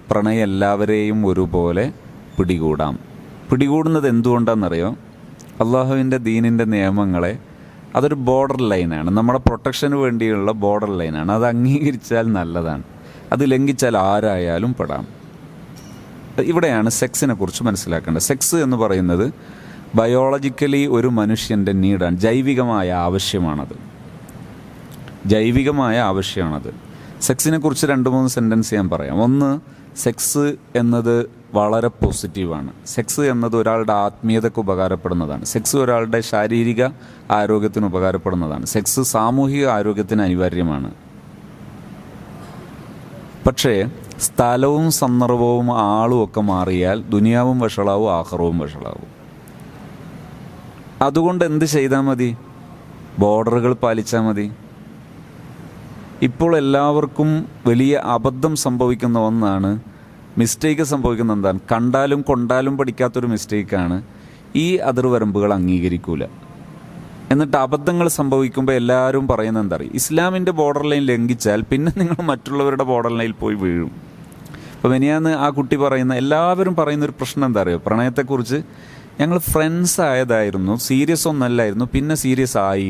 പ്രണയം എല്ലാവരെയും ഒരുപോലെ പിടികൂടുന്നത് എന്തുകൊണ്ടാണെന്നറിയോ? അള്ളാഹുവിൻ്റെ ദീനിൻ്റെ നിയമങ്ങളെ അതൊരു ബോർഡർ ലൈനാണ്, നമ്മുടെ പ്രൊട്ടക്ഷന് വേണ്ടിയുള്ള ബോർഡർ ലൈനാണ്. അത് അംഗീകരിച്ചാൽ നല്ലതാണ്, അത് ലംഘിച്ചാൽ ആരായാലും പെടാം. ഇവിടെയാണ് സെക്സിനെ കുറിച്ച് മനസ്സിലാക്കേണ്ടത്. സെക്സ് എന്ന് പറയുന്നത് ബയോളജിക്കലി ഒരു മനുഷ്യൻ്റെ നീഡാണ്, ജൈവികമായ ആവശ്യമാണത്. സെക്സിനെ കുറിച്ച് 2-3 സെൻറ്റൻസ് ഞാൻ പറയാം. ഒന്ന്, സെക്സ് എന്നത് വളരെ പോസിറ്റീവാണ്. സെക്സ് എന്നത് ഒരാളുടെ ആത്മീയതയ്ക്ക് ഉപകാരപ്പെടുന്നതാണ്. സെക്സ് ഒരാളുടെ ശാരീരിക ആരോഗ്യത്തിന് ഉപകാരപ്പെടുന്നതാണ്. സെക്സ് സാമൂഹിക ആരോഗ്യത്തിന് അനിവാര്യമാണ്. പക്ഷേ സ്ഥലവും സന്ദർഭവും ആളും ഒക്കെ മാറിയാൽ ദുനിയാവും വഷളാവും, ആഖിറവും വഷളാവും. അതുകൊണ്ട് എന്ത് ചെയ്താൽ മതി? ബോർഡറുകൾ പാലിച്ചാൽ മതി. ഇപ്പോൾ എല്ലാവർക്കും വലിയ അബദ്ധം സംഭവിക്കുന്ന ഒന്നാണ്, മിസ്റ്റേക്ക് സംഭവിക്കുന്ന എന്താണ്? കണ്ടാലും കൊണ്ടാലും പഠിക്കാത്തൊരു മിസ്റ്റേക്കാണ്. ഈ അതിർവരമ്പുകൾ അംഗീകരിക്കൂല. എന്നിട്ട് അബദ്ധങ്ങൾ സംഭവിക്കുമ്പോൾ എല്ലാവരും പറയുന്നത് എന്താ പറയുക? ഇസ്ലാമിൻ്റെ ബോർഡർ ലൈൻ ലംഘിച്ചാൽ പിന്നെ നിങ്ങൾ മറ്റുള്ളവരുടെ ബോർഡർ ലൈനിൽ പോയി വീഴും. അപ്പോൾ മിനിയാന്ന് ആ കുട്ടി എല്ലാവരും പറയുന്നൊരു പ്രശ്നം എന്താ അറിയോ? പ്രണയത്തെക്കുറിച്ച് ഞങ്ങൾ ഫ്രണ്ട്സ് ആയതായിരുന്നു, സീരിയസ് ഒന്നല്ലായിരുന്നു, പിന്നെ സീരിയസ് ആയി.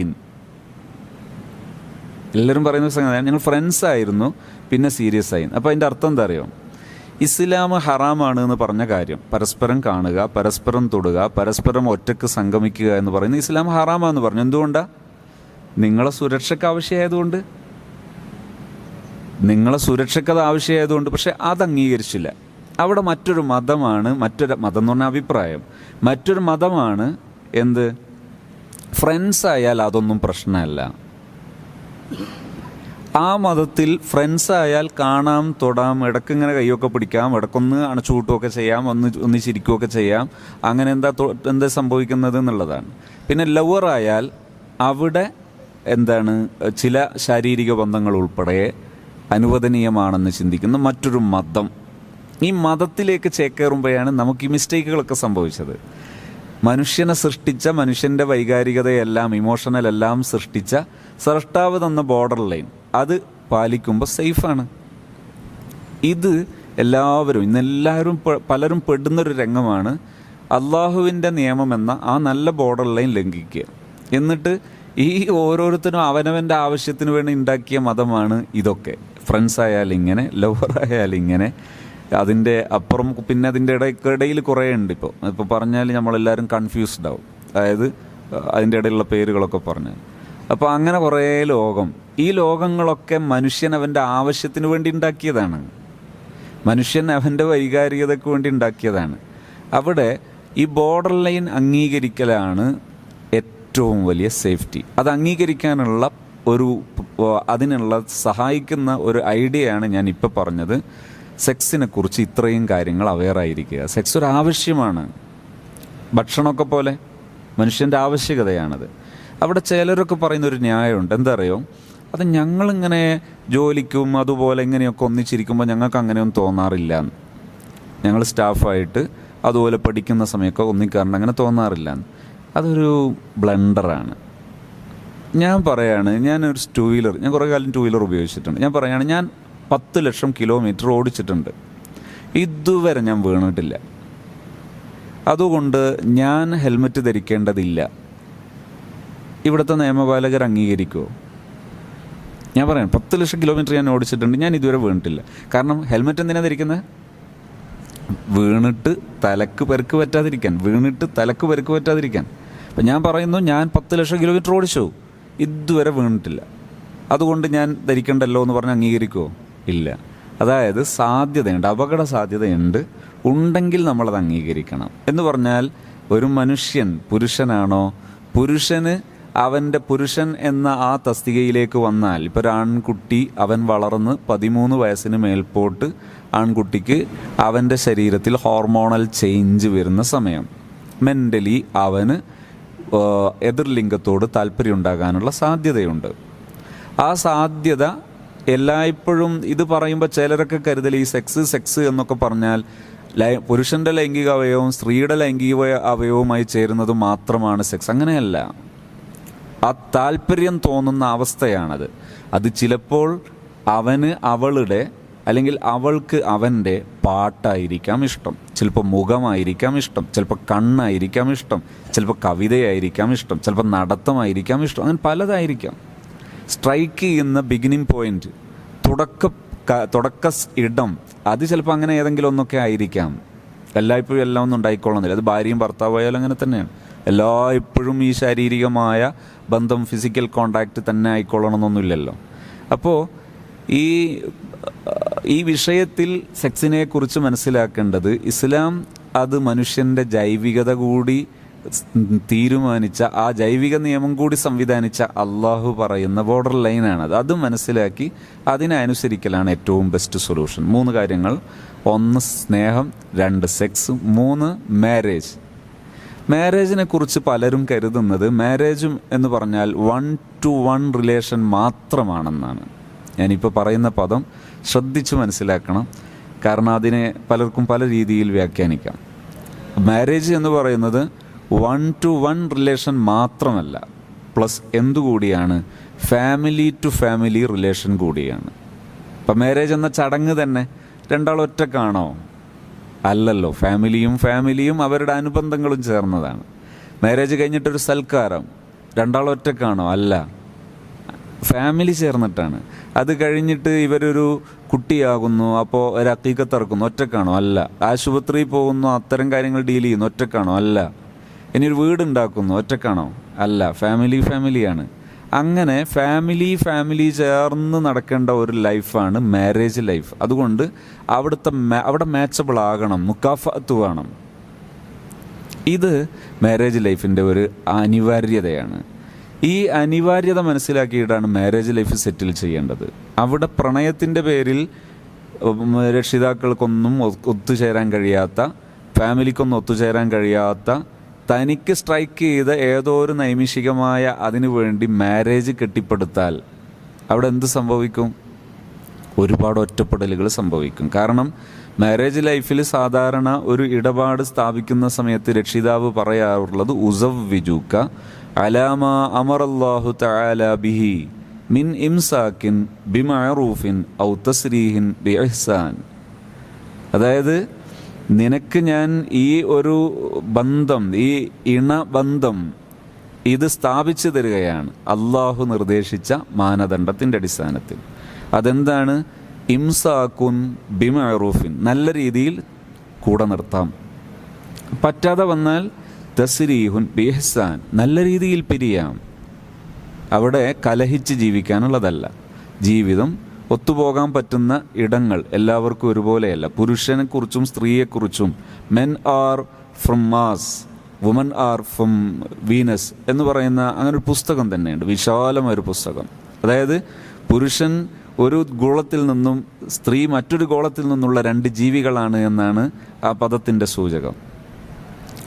എല്ലാവരും പറയുന്ന സംഗതി, ഞങ്ങൾ ഫ്രണ്ട്സ് ആയിരുന്നു പിന്നെ സീരിയസ് ആയി. അപ്പോൾ അതിൻ്റെ അർത്ഥം എന്താ അറിയോ? ഇസ്ലാം ഹറാമാണ് എന്ന് പറഞ്ഞ കാര്യം, പരസ്പരം കാണുക, പരസ്പരം തൊടുക, പരസ്പരം ഒറ്റക്ക് സംഗമിക്കുക എന്ന് പറയുന്നത് ഇസ്ലാം ഹറാമാണെന്ന് പറഞ്ഞു. എന്തുകൊണ്ടാണ്? നിങ്ങളെ സുരക്ഷയ്ക്ക് ആവശ്യമായതുകൊണ്ട്. പക്ഷെ അത് അംഗീകരിച്ചില്ല. അവിടെ മറ്റൊരു മതമാണ്, മതം എന്ന് പറഞ്ഞ അഭിപ്രായം, മറ്റൊരു മതമാണ് എന്ത്? ഫ്രണ്ട്സ് ആയാൽ അതൊന്നും പ്രശ്നമല്ല. ആ മതത്തിൽ ഫ്രണ്ട്സ് ആയാൽ കാണാം, തൊടാം, ഇടയ്ക്ക് ഇങ്ങനെ കൈയൊക്കെ പിടിക്കാം, ഇടയ്ക്കൊന്ന് അണച്ചുകൂട്ടുകയൊക്കെ ചെയ്യാം, ഒന്ന് ചിരിക്കുകയൊക്കെ ചെയ്യാം. അങ്ങനെ എന്താ സംഭവിക്കുന്നത് എന്നുള്ളതാണ്. പിന്നെ ലവറായാൽ അവിടെ എന്താണ്? ചില ശാരീരിക ബന്ധങ്ങൾ ഉൾപ്പെടെ അനുവദനീയമാണെന്ന് ചിന്തിക്കുന്ന മറ്റൊരു മതം. ഈ മതത്തിലേക്ക് ചേക്കേറുമ്പോഴാണ് നമുക്ക് ഈ മിസ്റ്റേക്കുകളൊക്കെ സംഭവിച്ചത്. മനുഷ്യനെ സൃഷ്ടിച്ച, മനുഷ്യൻ്റെ വൈകാരികതയെല്ലാം, ഇമോഷണലെല്ലാം സൃഷ്ടിച്ച സ്രഷ്ടാവ് തന്ന ബോർഡർ ലൈൻ, അത് പാലിക്കുമ്പോൾ സേഫാണ്. ഇത് ഇന്നെല്ലാവരും പലരും പെടുന്നൊരു രംഗമാണ് അള്ളാഹുവിൻ്റെ നിയമം എന്ന ആ നല്ല ബോർഡർ ലൈൻ ലംഘിക്കുക. എന്നിട്ട് ഈ ഓരോരുത്തരും അവനവൻ്റെ ആവശ്യത്തിന് വേണ്ടി ഉണ്ടാക്കിയ മതമാണ് ഇതൊക്കെ. ഫ്രണ്ട്സ് ആയാലും ഇങ്ങനെ, ലവറായാലും ഇങ്ങനെ, അതിൻ്റെ അപ്പുറം പിന്നെ അതിൻ്റെ ഇടയിൽ കുറേ ഉണ്ട്. ഇപ്പോൾ പറഞ്ഞാൽ നമ്മളെല്ലാവരും കൺഫ്യൂസ്ഡ് ആവും. അതായത് അതിൻ്റെ ഇടയിലുള്ള പേരുകളൊക്കെ പറഞ്ഞാൽ. അപ്പോൾ അങ്ങനെ കുറേ ഈ ലോകങ്ങളൊക്കെ മനുഷ്യൻ അവൻ്റെ ആവശ്യത്തിന് വേണ്ടി ഉണ്ടാക്കിയതാണ്. മനുഷ്യൻ അവൻ്റെ വൈകാരികതയ്ക്ക് വേണ്ടി ഉണ്ടാക്കിയതാണ്. അവിടെ ഈ ബോർഡർ ലൈൻ അംഗീകരിക്കലാണ് ഏറ്റവും വലിയ സേഫ്റ്റി. അത് അംഗീകരിക്കാനുള്ള അതിനുള്ള സഹായിക്കുന്ന ഒരു ഐഡിയയാണ് ഞാൻ ഇപ്പോൾ പറഞ്ഞത്. സെക്സിനെ കുറിച്ച് ഇത്രയും കാര്യങ്ങൾ അവെയറായിരിക്കുക. സെക്സ് ഒരു ആവശ്യമാണ്, ഭക്ഷണമൊക്കെ പോലെ മനുഷ്യൻ്റെ ആവശ്യകതയാണത്. അവിടെ ചിലരൊക്കെ പറയുന്നൊരു ന്യായമുണ്ട്. എന്താ അറിയോ? അത് ഞങ്ങളിങ്ങനെ ജോലിക്കും അതുപോലെ ഇങ്ങനെയൊക്കെ ഒന്നിച്ചിരിക്കുമ്പോൾ ഞങ്ങൾക്ക് അങ്ങനെയൊന്നും തോന്നാറില്ല. ഞങ്ങൾ സ്റ്റാഫായിട്ട് അതുപോലെ പഠിക്കുന്ന സമയമൊക്കെ ഒന്നിക്കാറുണ്ട്, അങ്ങനെ തോന്നാറില്ല. അതൊരു ബ്ലണ്ടറാണ്. ഞാൻ പറയാണ്, ഞാനൊരു ഞാൻ കുറേ കാലം 2 വീലർ ഉപയോഗിച്ചിട്ടുണ്ട്. ഞാൻ പറയാണ്, ഞാൻ 10 ലക്ഷം കിലോമീറ്റർ ഓടിച്ചിട്ടുണ്ട്. ഇതുവരെ ഞാൻ വീണിട്ടില്ല. അതുകൊണ്ട് ഞാൻ ഹെൽമെറ്റ് ധരിക്കേണ്ടതില്ല. ഇവിടുത്തെ നിയമപാലകർ അംഗീകരിക്കുമോ? ഞാൻ പറയാം, 10 ലക്ഷം കിലോമീറ്റർ ഞാൻ ഓടിച്ചിട്ടുണ്ട്, ഞാൻ ഇതുവരെ വീണിട്ടില്ല. കാരണം ഹെൽമെറ്റ് എന്തിനാണ് ധരിക്കുന്നത്? വീണിട്ട് തലക്ക് പരിക്ക് പറ്റാതിരിക്കാൻ. അപ്പം ഞാൻ പറയുന്നു, ഞാൻ 10 ലക്ഷം കിലോമീറ്റർ ഓടിച്ചു, ഇതുവരെ വീണിട്ടില്ല, അതുകൊണ്ട് ഞാൻ ധരിക്കണ്ടല്ലോ എന്ന് പറഞ്ഞ് അംഗീകരിക്കുമോ? ഇല്ല. അതായത് സാധ്യതയുണ്ട്, അപകട സാധ്യതയുണ്ട്. ഉണ്ടെങ്കിൽ നമ്മളത് അംഗീകരിക്കണം. എന്ന് പറഞ്ഞാൽ ഒരു മനുഷ്യൻ പുരുഷനാണോ, പുരുഷൻ എന്ന ആ തസ്തികയിലേക്ക് വന്നാൽ, ഇപ്പോൾ ഒരു ആൺകുട്ടി അവൻ വളർന്ന് 13 വയസ്സിന് മേൽപോട്ട് ആൺകുട്ടിക്ക് അവൻ്റെ ശരീരത്തിൽ ഹോർമോണൽ ചേഞ്ച് വരുന്ന സമയം, മെൻ്റലി അവന് എതിർലിംഗത്തോട് താല്പര്യം ഉണ്ടാകാനുള്ള സാധ്യതയുണ്ട്. ആ സാധ്യത എല്ലായ്പ്പോഴും ഇത് പറയുമ്പോൾ ചിലരൊക്കെ കരുതൽ ഈ സെക്സ് എന്നൊക്കെ പറഞ്ഞാൽ പുരുഷൻ്റെ ലൈംഗിക അവയവവും സ്ത്രീയുടെ ലൈംഗിക അവയവവുമായി ചേരുന്നത് മാത്രമാണ് സെക്സ്. അങ്ങനെയല്ല. ആ താല്പര്യം തോന്നുന്ന അവസ്ഥയാണത്. അത് ചിലപ്പോൾ അവന് അവളുടെ അല്ലെങ്കിൽ അവൾക്ക് അവൻ്റെ പാട്ടായിരിക്കാം ഇഷ്ടം, ചിലപ്പോൾ മുഖമായിരിക്കാം ഇഷ്ടം, ചിലപ്പോൾ കണ്ണായിരിക്കാം ഇഷ്ടം, ചിലപ്പോൾ കവിതയായിരിക്കാം ഇഷ്ടം, ചിലപ്പോൾ നടത്തമായിരിക്കാം ഇഷ്ടം, അങ്ങനെ പലതായിരിക്കാം. സ്ട്രൈക്ക് ചെയ്യുന്ന ബിഗിനിങ് പോയിന്റ്, തുടക്ക ഇടം, അത് ചിലപ്പോൾ അങ്ങനെ ഏതെങ്കിലും ഒന്നൊക്കെ ആയിരിക്കാം. എല്ലായ്പ്പോഴും എല്ലാം ഒന്നും ഉണ്ടായിക്കൊള്ളുന്നില്ല. അത് ഭാര്യയും ഭർത്താവായാലും അങ്ങനെ തന്നെയാണ്. ഇപ്പോഴും ഈ ശാരീരികമായ ബന്ധം, ഫിസിക്കൽ കോണ്ടാക്റ്റ് തന്നെ ആയിക്കൊള്ളണമെന്നൊന്നുമില്ലല്ലോ. അപ്പോൾ ഈ വിഷയത്തിൽ സെക്സിനെ കുറിച്ച് മനസ്സിലാക്കേണ്ടത്, ഇസ്ലാം അത് മനുഷ്യൻ്റെ ജൈവികത കൂടി തീരുമാനിച്ച, ആ ജൈവിക നിയമം കൂടി സംവിധാനിച്ച അള്ളാഹു പറയുന്ന ബോർഡർ ലൈനാണത്. അത് മനസ്സിലാക്കി അതിനനുസരിക്കലാണ് ഏറ്റവും ബെസ്റ്റ് സൊല്യൂഷൻ. 3 കാര്യങ്ങൾ: 1 സ്നേഹം, 2 സെക്സ്, 3 മാരേജ്. മാരേജിനെ കുറിച്ച് പലരും കരുതുന്നത് മാരേജ് എന്ന് പറഞ്ഞാൽ 1-to-1 റിലേഷൻ മാത്രമാണെന്നാണ്. ഞാനിപ്പോൾ പറയുന്ന പദം ശ്രദ്ധിച്ച് മനസ്സിലാക്കണം, കാരണം അതിനെ പലർക്കും പല രീതിയിൽ വ്യാഖ്യാനിക്കാം. മാരേജ് എന്ന് പറയുന്നത് 1-to-1 റിലേഷൻ മാത്രമല്ല, പ്ലസ് എന്തുകൂടിയാണ്, ഫാമിലി ടു ഫാമിലി റിലേഷൻ കൂടിയാണ്. ഇപ്പം മാരേജ് എന്ന ചടങ്ങ് തന്നെ രണ്ടാളൊറ്റക്കാണോ? അല്ലല്ലോ. ഫാമിലിയും അവരുടെ അനുബന്ധങ്ങളും ചേർന്നതാണ്. മാരേജ് കഴിഞ്ഞിട്ടൊരു സൽക്കാരം രണ്ടാളൊറ്റക്കാണോ? അല്ല, ഫാമിലി ചേർന്നിട്ടാണ്. അത് കഴിഞ്ഞിട്ട് ഇവരൊരു കുട്ടിയാകുന്നു, അപ്പോൾ ഒരു അക്കീക്കത്ത് ഇറക്കുന്നു, ഒറ്റക്കാണോ? അല്ല. ആശുപത്രിയിൽ പോകുന്നു, അത്തരം കാര്യങ്ങൾ ഡീൽ ചെയ്യുന്നു, ഒറ്റക്കാണോ? അല്ല. ഇനി ഒരു വീടുണ്ടാക്കുന്നു, ഒറ്റക്കാണോ? അല്ല. ഫാമിലിയാണ്. അങ്ങനെ ഫാമിലി ചേർന്ന് നടക്കേണ്ട ഒരു ലൈഫാണ് മാരേജ് ലൈഫ്. അതുകൊണ്ട് അവിടെ മാച്ചബിൾ ആകണം, മുക്കാഫത്ത് വേണം. ഇത് മാരേജ് ലൈഫിൻ്റെ ഒരു അനിവാര്യതയാണ്. ഈ അനിവാര്യത മനസ്സിലാക്കിയിട്ടാണ് മാരേജ് ലൈഫ് സെറ്റിൽ ചെയ്യേണ്ടത്. അവിടെ പ്രണയത്തിൻ്റെ പേരിൽ രക്ഷിതാക്കൾക്കൊന്നും ഒത്തുചേരാൻ കഴിയാത്ത, ഫാമിലിക്കൊന്നും ഒത്തുചേരാൻ കഴിയാത്ത, തനിക്ക് സ്ട്രൈക്ക് ചെയ്ത ഏതോ ഒരു നൈമിഷികമായ അതിനു വേണ്ടി മാരേജ് കെട്ടിപ്പടുത്താൽ അവിടെ എന്ത് സംഭവിക്കും? ഒരുപാട് ഒറ്റപ്പെടലുകൾ സംഭവിക്കും. കാരണം മാരേജ് ലൈഫിൽ സാധാരണ ഒരു ഇടപാട് സ്ഥാപിക്കുന്ന സമയത്ത് രക്ഷിതാവ് പറയാറുള്ളത് ഉസവ്വിജൂക അലാമ അമറല്ലാഹു തആല ബിഹി മിൻ ഇംസാക്കിൻ ബിമഅറൂഫിൻ ഔ തസ്രീഹിൻ ബിഇഹ്സാൻ. അതായത് നിനക്ക് ഞാൻ ഈ ഒരു ബന്ധം, ഈ ഇണബന്ധം ഇത് സ്ഥാപിച്ചു തരികയാണ് അള്ളാഹു നിർദ്ദേശിച്ച മാനദണ്ഡത്തിൻ്റെ അടിസ്ഥാനത്തിൽ. അതെന്താണ്? ഇംസാക്കുൻ ബിമഅറൂഫിൻ, നല്ല രീതിയിൽ കൂടെ നിർത്താം. പറ്റാതെ വന്നാൽ തസ്രീഹുൻ ബിഇഹ്സാൻ, നല്ല രീതിയിൽ പിരിയാം. അവിടെ കലഹിച്ച് ജീവിക്കാനുള്ളതല്ല. ജീവിതം ഒത്തുപോകാൻ പറ്റുന്ന ഇടങ്ങൾ എല്ലാവർക്കും ഒരുപോലെയല്ല. പുരുഷനെക്കുറിച്ചും സ്ത്രീയെക്കുറിച്ചും men are from Mars, women are from Venus എന്ന് പറയുന്ന അങ്ങനെ ഒരു പുസ്തകം തന്നെയുണ്ട്, വിശാലമായൊരു പുസ്തകം. അതായത് പുരുഷൻ ഒരു ഗോളത്തിൽ നിന്നും സ്ത്രീ മറ്റൊരു ഗോളത്തിൽ നിന്നുള്ള 2 ജീവികളാണ് എന്നാണ് ആ പദത്തിൻ്റെ സൂചകം.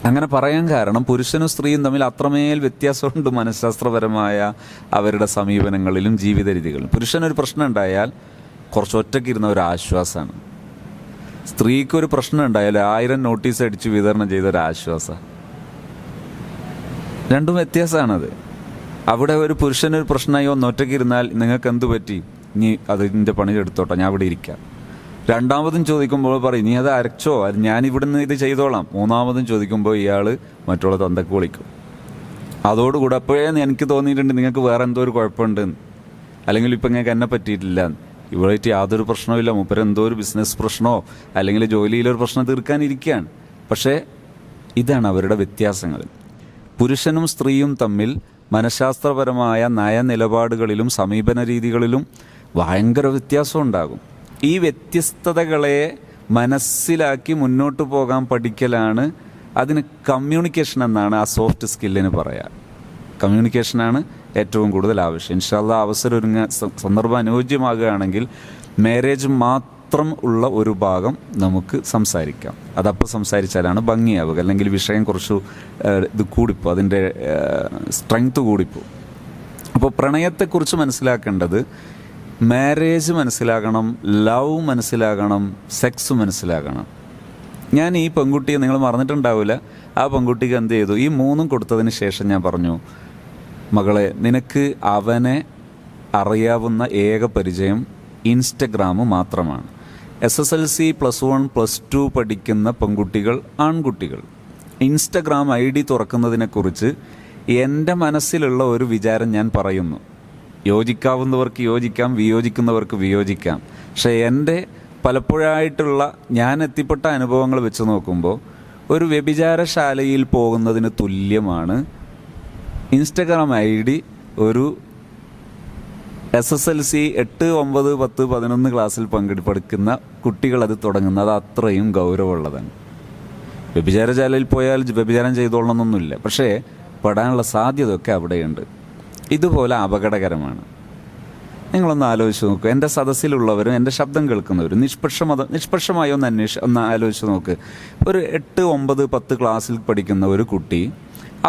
അങ്ങനെ പറയാൻ കാരണം പുരുഷനും സ്ത്രീയും തമ്മിൽ അത്രമേൽ വ്യത്യാസമുണ്ട് മനഃശാസ്ത്രപരമായ അവരുടെ സമീപനങ്ങളിലും ജീവിത രീതികളിലും. പുരുഷനൊരു പ്രശ്നം ഉണ്ടായാൽ കുറച്ച് ഒറ്റയ്ക്കിരുന്ന ഒരു ആശ്വാസമാണ്. സ്ത്രീക്കൊരു പ്രശ്നം ഉണ്ടായാൽ 1000 നോട്ടീസ് അടിച്ച് വിതരണം ചെയ്ത ഒരു ആശ്വാസം. രണ്ടും വ്യത്യാസമാണത്. അവിടെ ഒരു പുരുഷനൊരു പ്രശ്നമായി ഒന്ന് ഒറ്റയ്ക്കിരുന്നാൽ നിങ്ങൾക്ക് എന്തു പറ്റി, നീ അതിൻ്റെ പണി എടുത്തോട്ടെ, ഞാൻ ഇവിടെ ഇരിക്കാം. രണ്ടാമതും ചോദിക്കുമ്പോൾ പറയും നീ അത് അരച്ചോ, അത് ഞാൻ ഇവിടുന്ന് ഇത് ചെയ്തോളാം. മൂന്നാമതും ചോദിക്കുമ്പോൾ ഇയാൾ മറ്റുള്ള തന്തക്ക് വിളിക്കും. അതോടുകൂടെ അപ്പോഴേ എനിക്ക് തോന്നിയിട്ടുണ്ട് നിങ്ങൾക്ക് വേറെ എന്തോ ഒരു കുഴപ്പമുണ്ടെന്ന്, അല്ലെങ്കിൽ ഇപ്പം നിങ്ങൾക്ക് എന്നെ പറ്റിയിട്ടില്ല, ഇവിടേറ്റ് യാതൊരു പ്രശ്നവുമില്ല, മൂപ്പര് എന്തോ ഒരു ബിസിനസ് പ്രശ്നമോ അല്ലെങ്കിൽ ജോലിയിലൊരു പ്രശ്നം തീർക്കാനിരിക്കുകയാണ്. പക്ഷേ ഇതാണ് അവരുടെ വ്യത്യാസങ്ങൾ. പുരുഷനും സ്ത്രീയും തമ്മിൽ മനഃശാസ്ത്രപരമായ നയനിലപാടുകളിലും സമീപന രീതികളിലും ഭയങ്കര വ്യത്യാസം ഉണ്ടാകും. ഈ വ്യത്യസ്തതകളെ മനസ്സിലാക്കി മുന്നോട്ട് പോകാൻ പഠിക്കലാണ്, അതിന് കമ്മ്യൂണിക്കേഷൻ എന്നാണ് ആ സോഫ്റ്റ് സ്കില്ലിന് പറയുക. കമ്മ്യൂണിക്കേഷനാണ് ഏറ്റവും കൂടുതൽ ആവശ്യം. ഇൻഷാ അല്ലാഹ് അവസരം സന്ദർഭം അനുയോജ്യമാകുകയാണെങ്കിൽ മാരേജ് മാത്രം ഉള്ള ഒരു ഭാഗം നമുക്ക് സംസാരിക്കാം. അതപ്പോൾ സംസാരിച്ചാലാണ് ഭംഗിയാവുക, അല്ലെങ്കിൽ വിഷയം കുറച്ച് ഇത് കൂടിപ്പോ, അതിൻ്റെ സ്ട്രെങ്ത് കൂടിപ്പോ. അപ്പോൾ പ്രണയത്തെക്കുറിച്ച് മനസ്സിലാക്കേണ്ടത് മാരേജ് മനസ്സിലാകണം, ലവ് മനസ്സിലാകണം, സെക്സ് മനസ്സിലാകണം. ഞാൻ ഈ പെൺകുട്ടിയെ നിങ്ങൾ മറന്നിട്ടുണ്ടാവില്ല, ആ പെൺകുട്ടിക്ക് എന്ത് ചെയ്തു, ഈ 3 കൊടുത്തതിന് ശേഷം ഞാൻ പറഞ്ഞു, മകളെ നിനക്ക് അവനെ അറിയാവുന്ന ഏക പരിചയം ഇൻസ്റ്റഗ്രാം മാത്രമാണ്. SSLC +1 +2 പഠിക്കുന്ന പെൺകുട്ടികൾ, ആൺകുട്ടികൾ ഇൻസ്റ്റഗ്രാം ID തുറക്കുന്നതിനെക്കുറിച്ച് എൻ്റെ മനസ്സിലുള്ള ഒരു വിചാരം ഞാൻ പറയുന്നു. യോജിക്കാവുന്നവർക്ക് യോജിക്കാം, വിയോജിക്കുന്നവർക്ക് വിയോജിക്കാം. പക്ഷേ എൻ്റെ പലപ്പോഴായിട്ടുള്ള ഞാൻ എത്തിപ്പെട്ട അനുഭവങ്ങൾ വെച്ച് നോക്കുമ്പോൾ ഒരു വ്യഭിചാരശാലയിൽ പോകുന്നതിന് തുല്യമാണ് ഇൻസ്റ്റഗ്രാം ID ഒരു SSLC 8, 9, 10, 11 ക്ലാസ്സിൽ പഠിക്കുന്ന കുട്ടികളത് തുടങ്ങുന്നത് അത്രയും ഗൗരവമുള്ളതാണ്. വ്യഭിചാരശാലയിൽ പോയാൽ വ്യഭിചാരം ചെയ്തോളണമെന്നൊന്നുമില്ല, പക്ഷേ പെടാനുള്ള സാധ്യതയൊക്കെ അവിടെയുണ്ട്. ഇതുപോലെ അപകടകരമാണ്. നിങ്ങളൊന്ന് ആലോചിച്ച് നോക്കൂ. എൻ്റെ സദസ്സിലുള്ളവരും എൻ്റെ ശബ്ദം കേൾക്കുന്നവരും നിഷ്പക്ഷമായി ഒന്ന് ആലോചിച്ച് നോക്ക്. ഒരു 8, 9, 10 ക്ലാസ്സിൽ പഠിക്കുന്ന ഒരു കുട്ടി,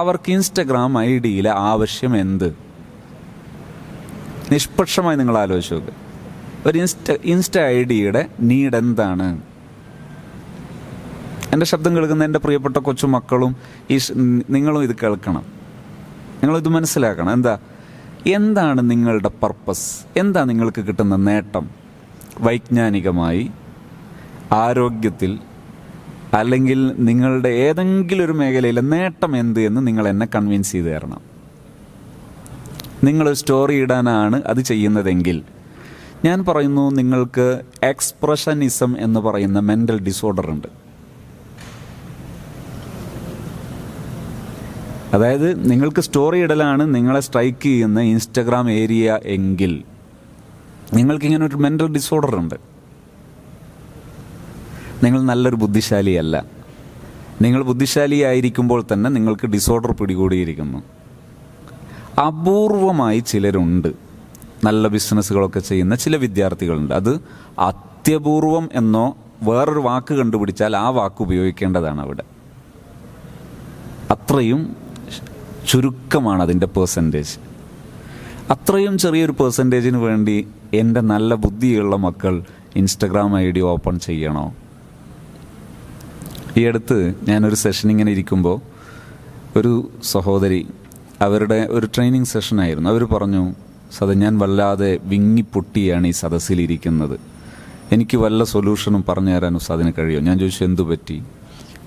അവർക്ക് ഇൻസ്റ്റഗ്രാം IDയിലെ ആവശ്യം എന്ത്? നിഷ്പക്ഷമായി നിങ്ങൾ ആലോചിച്ച് നോക്ക്. ഒരു ഇൻസ്റ്റ IDയുടെ നീഡ് എന്താണ്? എൻ്റെ ശബ്ദം കേൾക്കുന്ന എൻ്റെ പ്രിയപ്പെട്ട കൊച്ചുമക്കളും നിങ്ങളും ഇത് കേൾക്കണം, നിങ്ങളിത് മനസ്സിലാക്കണം. എന്താണ് നിങ്ങളുടെ പർപ്പസ്? എന്താ നിങ്ങൾക്ക് കിട്ടുന്ന നേട്ടം? വൈജ്ഞാനികമായി, ആരോഗ്യത്തിൽ, അല്ലെങ്കിൽ നിങ്ങളുടെ ഏതെങ്കിലും ഒരു മേഖലയിലെ നേട്ടം എന്ത് എന്ന് നിങ്ങൾ എന്നെ കൺവിൻസ് ചെയ്ത് തരണം. നിങ്ങൾ സ്റ്റോറി ഇടാനാണ് അത് ചെയ്യുന്നതെങ്കിൽ ഞാൻ പറയുന്നു, നിങ്ങൾക്ക് എക്സ്പ്രഷനിസം എന്ന് പറയുന്ന മെൻ്റൽ ഡിസോർഡർ ഉണ്ട്. അതായത് നിങ്ങൾക്ക് സ്റ്റോറി ഇടലാണ് നിങ്ങളെ സ്ട്രൈക്ക് ചെയ്യുന്ന ഇൻസ്റ്റഗ്രാം ഏരിയ എങ്കിൽ നിങ്ങൾക്കിങ്ങനെ ഒരു മെൻ്റൽ ഡിസോർഡർ ഉണ്ട്. നിങ്ങൾ നല്ലൊരു ബുദ്ധിശാലിയല്ല. നിങ്ങൾ ബുദ്ധിശാലിയായിരിക്കുമ്പോൾ തന്നെ നിങ്ങൾക്ക് ഡിസോർഡർ പിടികൂടിയിരിക്കുന്നു. അപൂർവമായി ചിലരുണ്ട്, നല്ല ബിസിനസ്സുകളൊക്കെ ചെയ്യുന്ന ചില വിദ്യാർത്ഥികളുണ്ട്. അത് അത്യപൂർവം എന്നോ വേറൊരു വാക്ക് കണ്ടുപിടിച്ചാൽ ആ വാക്ക് ഉപയോഗിക്കേണ്ടതാണ് അവിടെ. അത്രയും ചുരുക്കമാണ് അതിൻ്റെ പേഴ്സൻറ്റേജ്. അത്രയും ചെറിയൊരു പേഴ്സൻറ്റേജിന് വേണ്ടി എൻ്റെ നല്ല ബുദ്ധിയുള്ള മക്കൾ ഇൻസ്റ്റഗ്രാം ID ഓപ്പൺ ചെയ്യണോ? ഈ അടുത്ത് ഞാനൊരു സെഷൻ ഇങ്ങനെ ഇരിക്കുമ്പോൾ ഒരു സഹോദരി, അവരുടെ ഒരു ട്രെയിനിങ് സെഷനായിരുന്നു. അവർ പറഞ്ഞു, ഞാൻ വല്ലാതെ വിങ്ങിപ്പൊട്ടിയാണ് ഈ സദസ്സിലിരിക്കുന്നത്, എനിക്ക് വല്ല സൊല്യൂഷനും പറഞ്ഞു തരാൻ ഉസ്താദിന് കഴിയുമോ? ഞാൻ ചോദിച്ചു, എന്തു പറ്റി?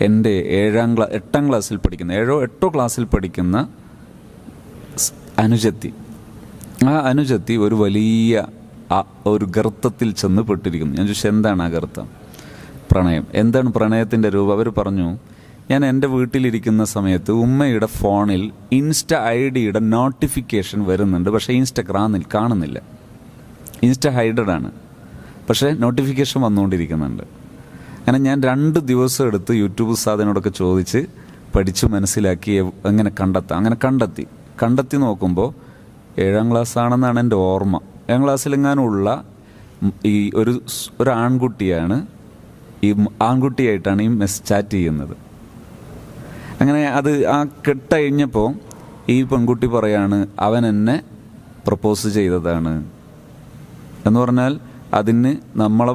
എൻ്റെ 8ാം ക്ലാസ്സിൽ പഠിക്കുന്ന 7ഓ 8ഓ ക്ലാസ്സിൽ പഠിക്കുന്ന അനുജത്തി, ആ അനുജത്തി ഒരു വലിയ ഒരു ഗർത്തത്തിൽ ചെന്ന് പെട്ടിരിക്കുന്നു. ഞാൻ ചോദിച്ചു, എന്താണ് ആ ഗർത്തം? പ്രണയം. എന്താണ് പ്രണയത്തിൻ്റെ രൂപം? അവർ പറഞ്ഞു, ഞാൻ എൻ്റെ വീട്ടിലിരിക്കുന്ന സമയത്ത് ഉമ്മയുടെ ഫോണിൽ ഇൻസ്റ്റ IDയുടെ നോട്ടിഫിക്കേഷൻ വരുന്നുണ്ട്, പക്ഷേ ഇൻസ്റ്റഗ്രാമിൽ കാണുന്നില്ല. ഇൻസ്റ്റ ഹൈഡഡാണ്, പക്ഷേ നോട്ടിഫിക്കേഷൻ വന്നുകൊണ്ടിരിക്കുന്നുണ്ട്. അങ്ങനെ ഞാൻ 2 ദിവസം എടുത്ത് യൂട്യൂബ് ഉസ്താദിനോടൊക്കെ ചോദിച്ച് പഠിച്ച് മനസ്സിലാക്കി എങ്ങനെ കണ്ടെത്താം. അങ്ങനെ കണ്ടെത്തി നോക്കുമ്പോൾ 7ാം ക്ലാസ് ആണെന്നാണ് എൻ്റെ ഓർമ്മ. 7ാം ക്ലാസ്സിലെങ്ങാനുള്ള ഈ ഒരു ആൺകുട്ടിയാണ്, ഈ ആൺകുട്ടിയായിട്ടാണ് ഈ ചാറ്റ് ചെയ്യുന്നത്. അങ്ങനെ അത് ആ കെട്ടഴിഞ്ഞപ്പോൾ ഈ പെൺകുട്ടി പറയാണ്, അവൻ എന്നെ പ്രപ്പോസ് ചെയ്തതാണ് എന്ന് പറഞ്ഞാൽ അതിന് നമ്മളെ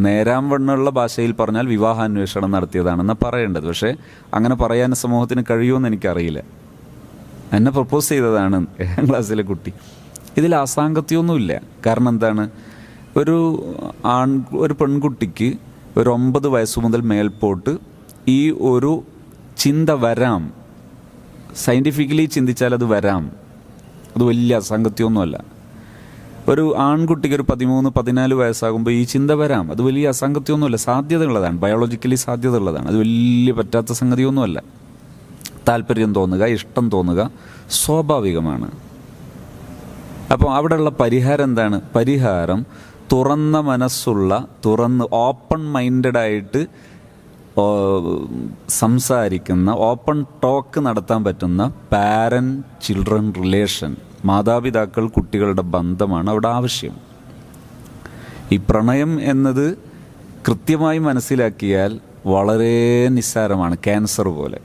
നേരാംവണ്ണുള്ള ഭാഷയിൽ പറഞ്ഞാൽ വിവാഹാന്വേഷണം നടത്തിയതാണെന്നാണ് പറയേണ്ടത്. പക്ഷേ അങ്ങനെ പറയാൻ സമൂഹത്തിന് കഴിയുമെന്ന് എനിക്കറിയില്ല. എന്നെ പ്രപ്പോസ് ചെയ്തതാണ് 7ാം ക്ലാസ്സിലെ കുട്ടി. ഇതിൽ അസാംഗത്യമൊന്നുമില്ല. കാരണം എന്താണ്? ഒരു പെൺകുട്ടിക്ക് ഒരു 9 വയസ്സ് മുതൽ മേൽപോട്ട് ഈ ഒരു ചിന്ത വരാം. സയൻറ്റിഫിക്കലി ചിന്തിച്ചാൽ അത് വരാം. അത് വലിയ അസാംഗത്യമൊന്നുമല്ല. ഒരു ആൺകുട്ടിക്ക് ഒരു 13, 14 വയസ്സാകുമ്പോൾ ഈ ചിന്ത വരാം. അത് വലിയ അസാംഗത്യമൊന്നുമല്ല, സാധ്യതയുള്ളതാണ്, ബയോളജിക്കലി സാധ്യതയുള്ളതാണ്. അത് വലിയ പറ്റാത്ത സംഗതിയൊന്നുമല്ല. താല്പര്യം തോന്നുക, ഇഷ്ടം തോന്നുക സ്വാഭാവികമാണ്. അപ്പോൾ അവിടെയുള്ള പരിഹാരം എന്താണ്? പരിഹാരം തുറന്ന മനസ്സുള്ള, ഓപ്പൺ മൈൻഡഡായിട്ട് സംസാരിക്കുന്ന, ഓപ്പൺ ടോക്ക് നടത്താൻ പറ്റുന്ന പാരന്റ് ചിൽഡ്രൻ റിലേഷൻ, മാതാപിതാക്കൾ കുട്ടികളുടെ ബന്ധമാണ് അവിടെ ആവശ്യം. ഈ പ്രണയം എന്നത് കൃത്യമായി മനസ്സിലാക്കിയാൽ വളരെ നിസ്സാരമാണ്. ക്യാൻസർ പോലെ.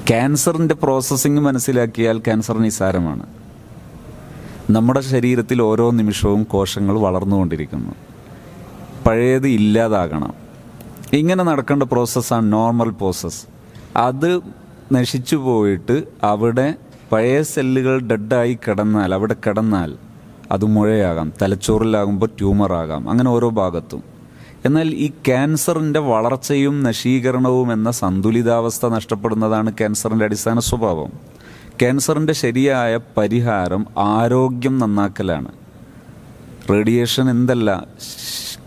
ക്യാൻസറിൻ്റെ പ്രോസസ്സിങ് മനസ്സിലാക്കിയാൽ ക്യാൻസർ നിസ്സാരമാണ്. നമ്മുടെ ശരീരത്തിൽ ഓരോ നിമിഷവും കോശങ്ങൾ വളർന്നുകൊണ്ടിരിക്കുന്നു. പഴയത് ഇല്ലാതാകണം. ഇങ്ങനെ നടക്കേണ്ട പ്രോസസ്സാണ് നോർമൽ പ്രോസസ്സ്. അത് നശിച്ചു പോയിട്ട് അവിടെ പഴയ സെല്ലുകൾ ഡെഡായി കിടന്നാൽ, അവിടെ കിടന്നാൽ അത് മുഴയാകാം, തലച്ചോറിലാകുമ്പോൾ ട്യൂമറാകാം, അങ്ങനെ ഓരോ ഭാഗത്തും. എന്നാൽ ഈ ക്യാൻസറിൻ്റെ വളർച്ചയും നശീകരണവും എന്ന സന്തുലിതാവസ്ഥ നഷ്ടപ്പെടുന്നതാണ് ക്യാൻസറിൻ്റെ അടിസ്ഥാന സ്വഭാവം. ക്യാൻസറിൻ്റെ ശരിയായ പരിഹാരം ആരോഗ്യം നന്നാക്കലാണ്. റേഡിയേഷൻ എന്തല്ല,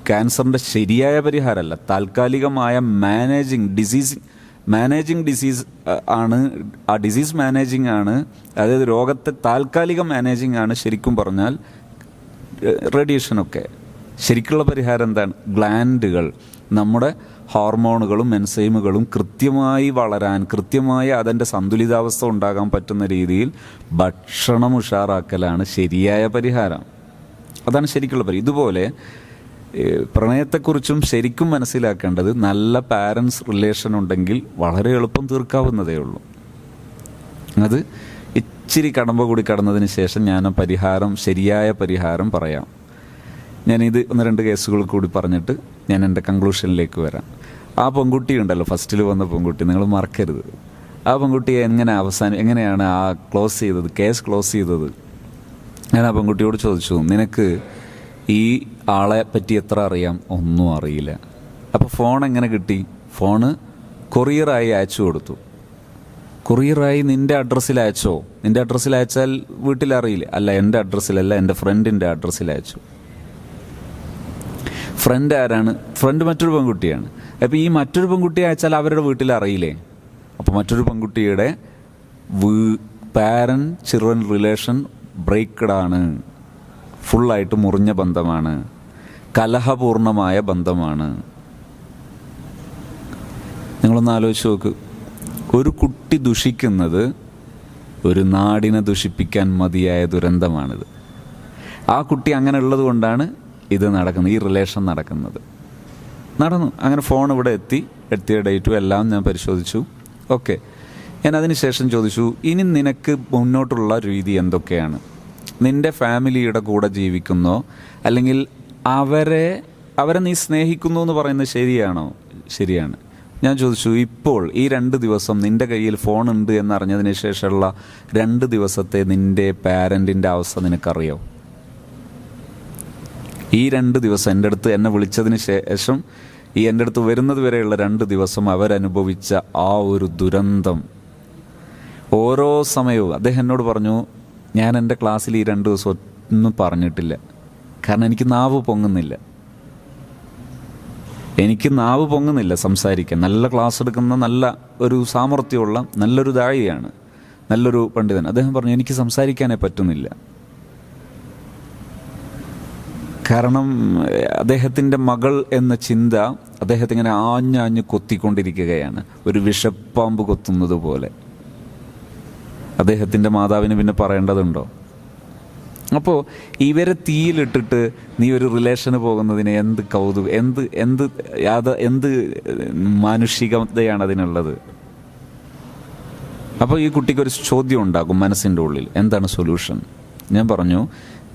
ക്യാൻസറിൻ്റെ ശരിയായ പരിഹാരമല്ല, താൽക്കാലികമായ മാനേജിങ് ഡിസീസ് ആണ്. ആ ഡിസീസ് മാനേജിങ് ആണ്, അതായത് രോഗത്തെ താൽക്കാലിക മാനേജിങ് ആണ് ശരിക്കും പറഞ്ഞാൽ റേഡിയേഷനൊക്കെ. ശരിക്കുള്ള പരിഹാരം എന്താണ്? ഗ്ലാൻഡുകൾ, നമ്മുടെ ഹോർമോണുകളും എൻസൈമുകളും കൃത്യമായി വളരാൻ, കൃത്യമായി അതിൻ്റെ സന്തുലിതാവസ്ഥ ഉണ്ടാകാൻ പറ്റുന്ന രീതിയിൽ ഭക്ഷണം ഉഷാറാക്കലാണ് ശരിയായ പരിഹാരം. അതാണ് ശരിക്കുള്ള പരിഹാരം. ഇതുപോലെ പ്രണയത്തെക്കുറിച്ചും ശരിക്കും മനസ്സിലാക്കേണ്ടത് നല്ല പാരൻസ് റിലേഷൻ ഉണ്ടെങ്കിൽ വളരെ എളുപ്പം തീർക്കാവുന്നതേ ഉള്ളൂ. അത് ഇച്ചിരി കടമ്പ കൂടി കടന്നതിന് ശേഷം ഞാൻ ശരിയായ പരിഹാരം പറയാം. ഞാനിത് 1-2 കേസുകൾ കൂടി പറഞ്ഞിട്ട് ഞാൻ എൻ്റെ കൺക്ലൂഷനിലേക്ക് വരാം. ആ പെൺകുട്ടി ഉണ്ടല്ലോ, ഫസ്റ്റിൽ വന്ന പെൺകുട്ടി, നിങ്ങൾ മറക്കരുത്. ആ പെൺകുട്ടിയെ എങ്ങനെയാണ് കേസ് ക്ലോസ് ചെയ്തത്? ഞാൻ ആ പെൺകുട്ടിയോട് ചോദിച്ചു, നിനക്ക് ഈ ആളെ പറ്റി എത്ര അറിയാം? ഒന്നും അറിയില്ല. അപ്പോൾ ഫോൺ എങ്ങനെ കിട്ടി? ഫോണ് കൊറിയറായി അയച്ചു കൊടുത്തു. കൊറിയറായി നിൻ്റെ അഡ്രസ്സിൽ അയച്ചോ? നിൻ്റെ അഡ്രസ്സിൽ അയച്ചാൽ വീട്ടിൽ അറിയില്ല. അല്ല, എൻ്റെ അഡ്രസ്സിലല്ല, എൻ്റെ ഫ്രണ്ടിൻ്റെ അഡ്രസ്സിൽ അയച്ചു. ഫ്രണ്ട് ആരാണ്? ഫ്രണ്ട് മറ്റൊരു പെൺകുട്ടിയാണ്. അപ്പോൾ ഈ മറ്റൊരു പെൺകുട്ടി അയച്ചാൽ അവരുടെ വീട്ടിൽ അറിയില്ലേ? അപ്പോൾ മറ്റൊരു പെൺകുട്ടിയുടെ പാരന്റ് ചിൽഡ്രൻ റിലേഷൻ ബ്രേക്കഡാണ്, ഫുള്ളായിട്ട് മുറിഞ്ഞ ബന്ധമാണ്, കലഹപൂർണമായ ബന്ധമാണ്. നിങ്ങളൊന്ന് ആലോചിച്ച് നോക്ക്. ഒരു കുട്ടി ദുഷിക്കുന്നത് ഒരു നാടിനെ ദുഷിപ്പിക്കാൻ മതിയായ ദുരന്തമാണിത്. ആ കുട്ടി അങ്ങനെ ഉള്ളത് കൊണ്ടാണ് ഇത് നടക്കുന്നത്, ഈ റിലേഷൻ നടന്നു. അങ്ങനെ ഫോൺ ഇവിടെ എത്തിയ ഡേറ്റും എല്ലാം ഞാൻ പരിശോധിച്ചു. ഓക്കെ, ഞാൻ അതിന് ശേഷം ചോദിച്ചു, ഇനി നിനക്ക് മുന്നോട്ടുള്ള രീതി എന്തൊക്കെയാണ്? നിൻ്റെ ഫാമിലിയുടെ കൂടെ ജീവിക്കുന്നോ, അല്ലെങ്കിൽ അവരെ നീ സ്നേഹിക്കുന്നു എന്ന് പറയുന്നത് ശരിയാണോ? ശരിയാണ്. ഞാൻ ചോദിച്ചു, ഇപ്പോൾ ഈ 2 ദിവസം നിൻ്റെ കയ്യിൽ ഫോണുണ്ട് എന്നറിഞ്ഞതിന് ശേഷമുള്ള 2 ദിവസത്തെ നിൻ്റെ പാരൻറ്റിൻ്റെ അവസ്ഥ നിനക്കറിയോ? ഈ 2 ദിവസം എന്നെ വിളിച്ചതിന് ശേഷം എൻ്റെ അടുത്ത് വരുന്നത് വരെയുള്ള 2 ദിവസം അവരനുഭവിച്ച ആ ഒരു ദുരന്തം, ഓരോ സമയവും അദ്ദേഹം എന്നോട് പറഞ്ഞു, ഞാൻ എൻ്റെ ക്ലാസ്സിൽ ഈ 2 ദിവസം ഒന്നും പറഞ്ഞിട്ടില്ല. കാരണം എനിക്ക് നാവ് പൊങ്ങുന്നില്ല സംസാരിക്കാൻ. നല്ല ക്ലാസ് എടുക്കുന്ന നല്ല ഒരു സാമർത്ഥ്യമുള്ള നല്ലൊരു ദായിയാണ്, നല്ലൊരു പണ്ഡിതൻ. അദ്ദേഹം പറഞ്ഞു, എനിക്ക് സംസാരിക്കാനേ പറ്റുന്നില്ല. കാരണം അദ്ദേഹത്തിൻ്റെ മകൾ എന്ന ചിന്ത അദ്ദേഹത്തെ ഇങ്ങനെ ആഞ്ഞാഞ്ഞ് കൊത്തിക്കൊണ്ടിരിക്കുകയാണ്, ഒരു വിഷപ്പാമ്പ് കൊത്തുന്നത് പോലെ. അദ്ദേഹത്തിൻ്റെ മാതാവിന് പിന്നെ പറയേണ്ടതുണ്ടോ? അപ്പോൾ ഇവരെ തീയിലിട്ടിട്ട് നീ ഒരു റിലേഷന് പോകുന്നതിന് എന്ത് കൗതുകം, എന്ത് മാനുഷികതയാണ് അതിനുള്ളത്? അപ്പോൾ ഈ കുട്ടിക്കൊരു ചോദ്യം ഉണ്ടാകും മനസ്സിൻ്റെ ഉള്ളിൽ, എന്താണ് സൊല്യൂഷൻ? ഞാൻ പറഞ്ഞു,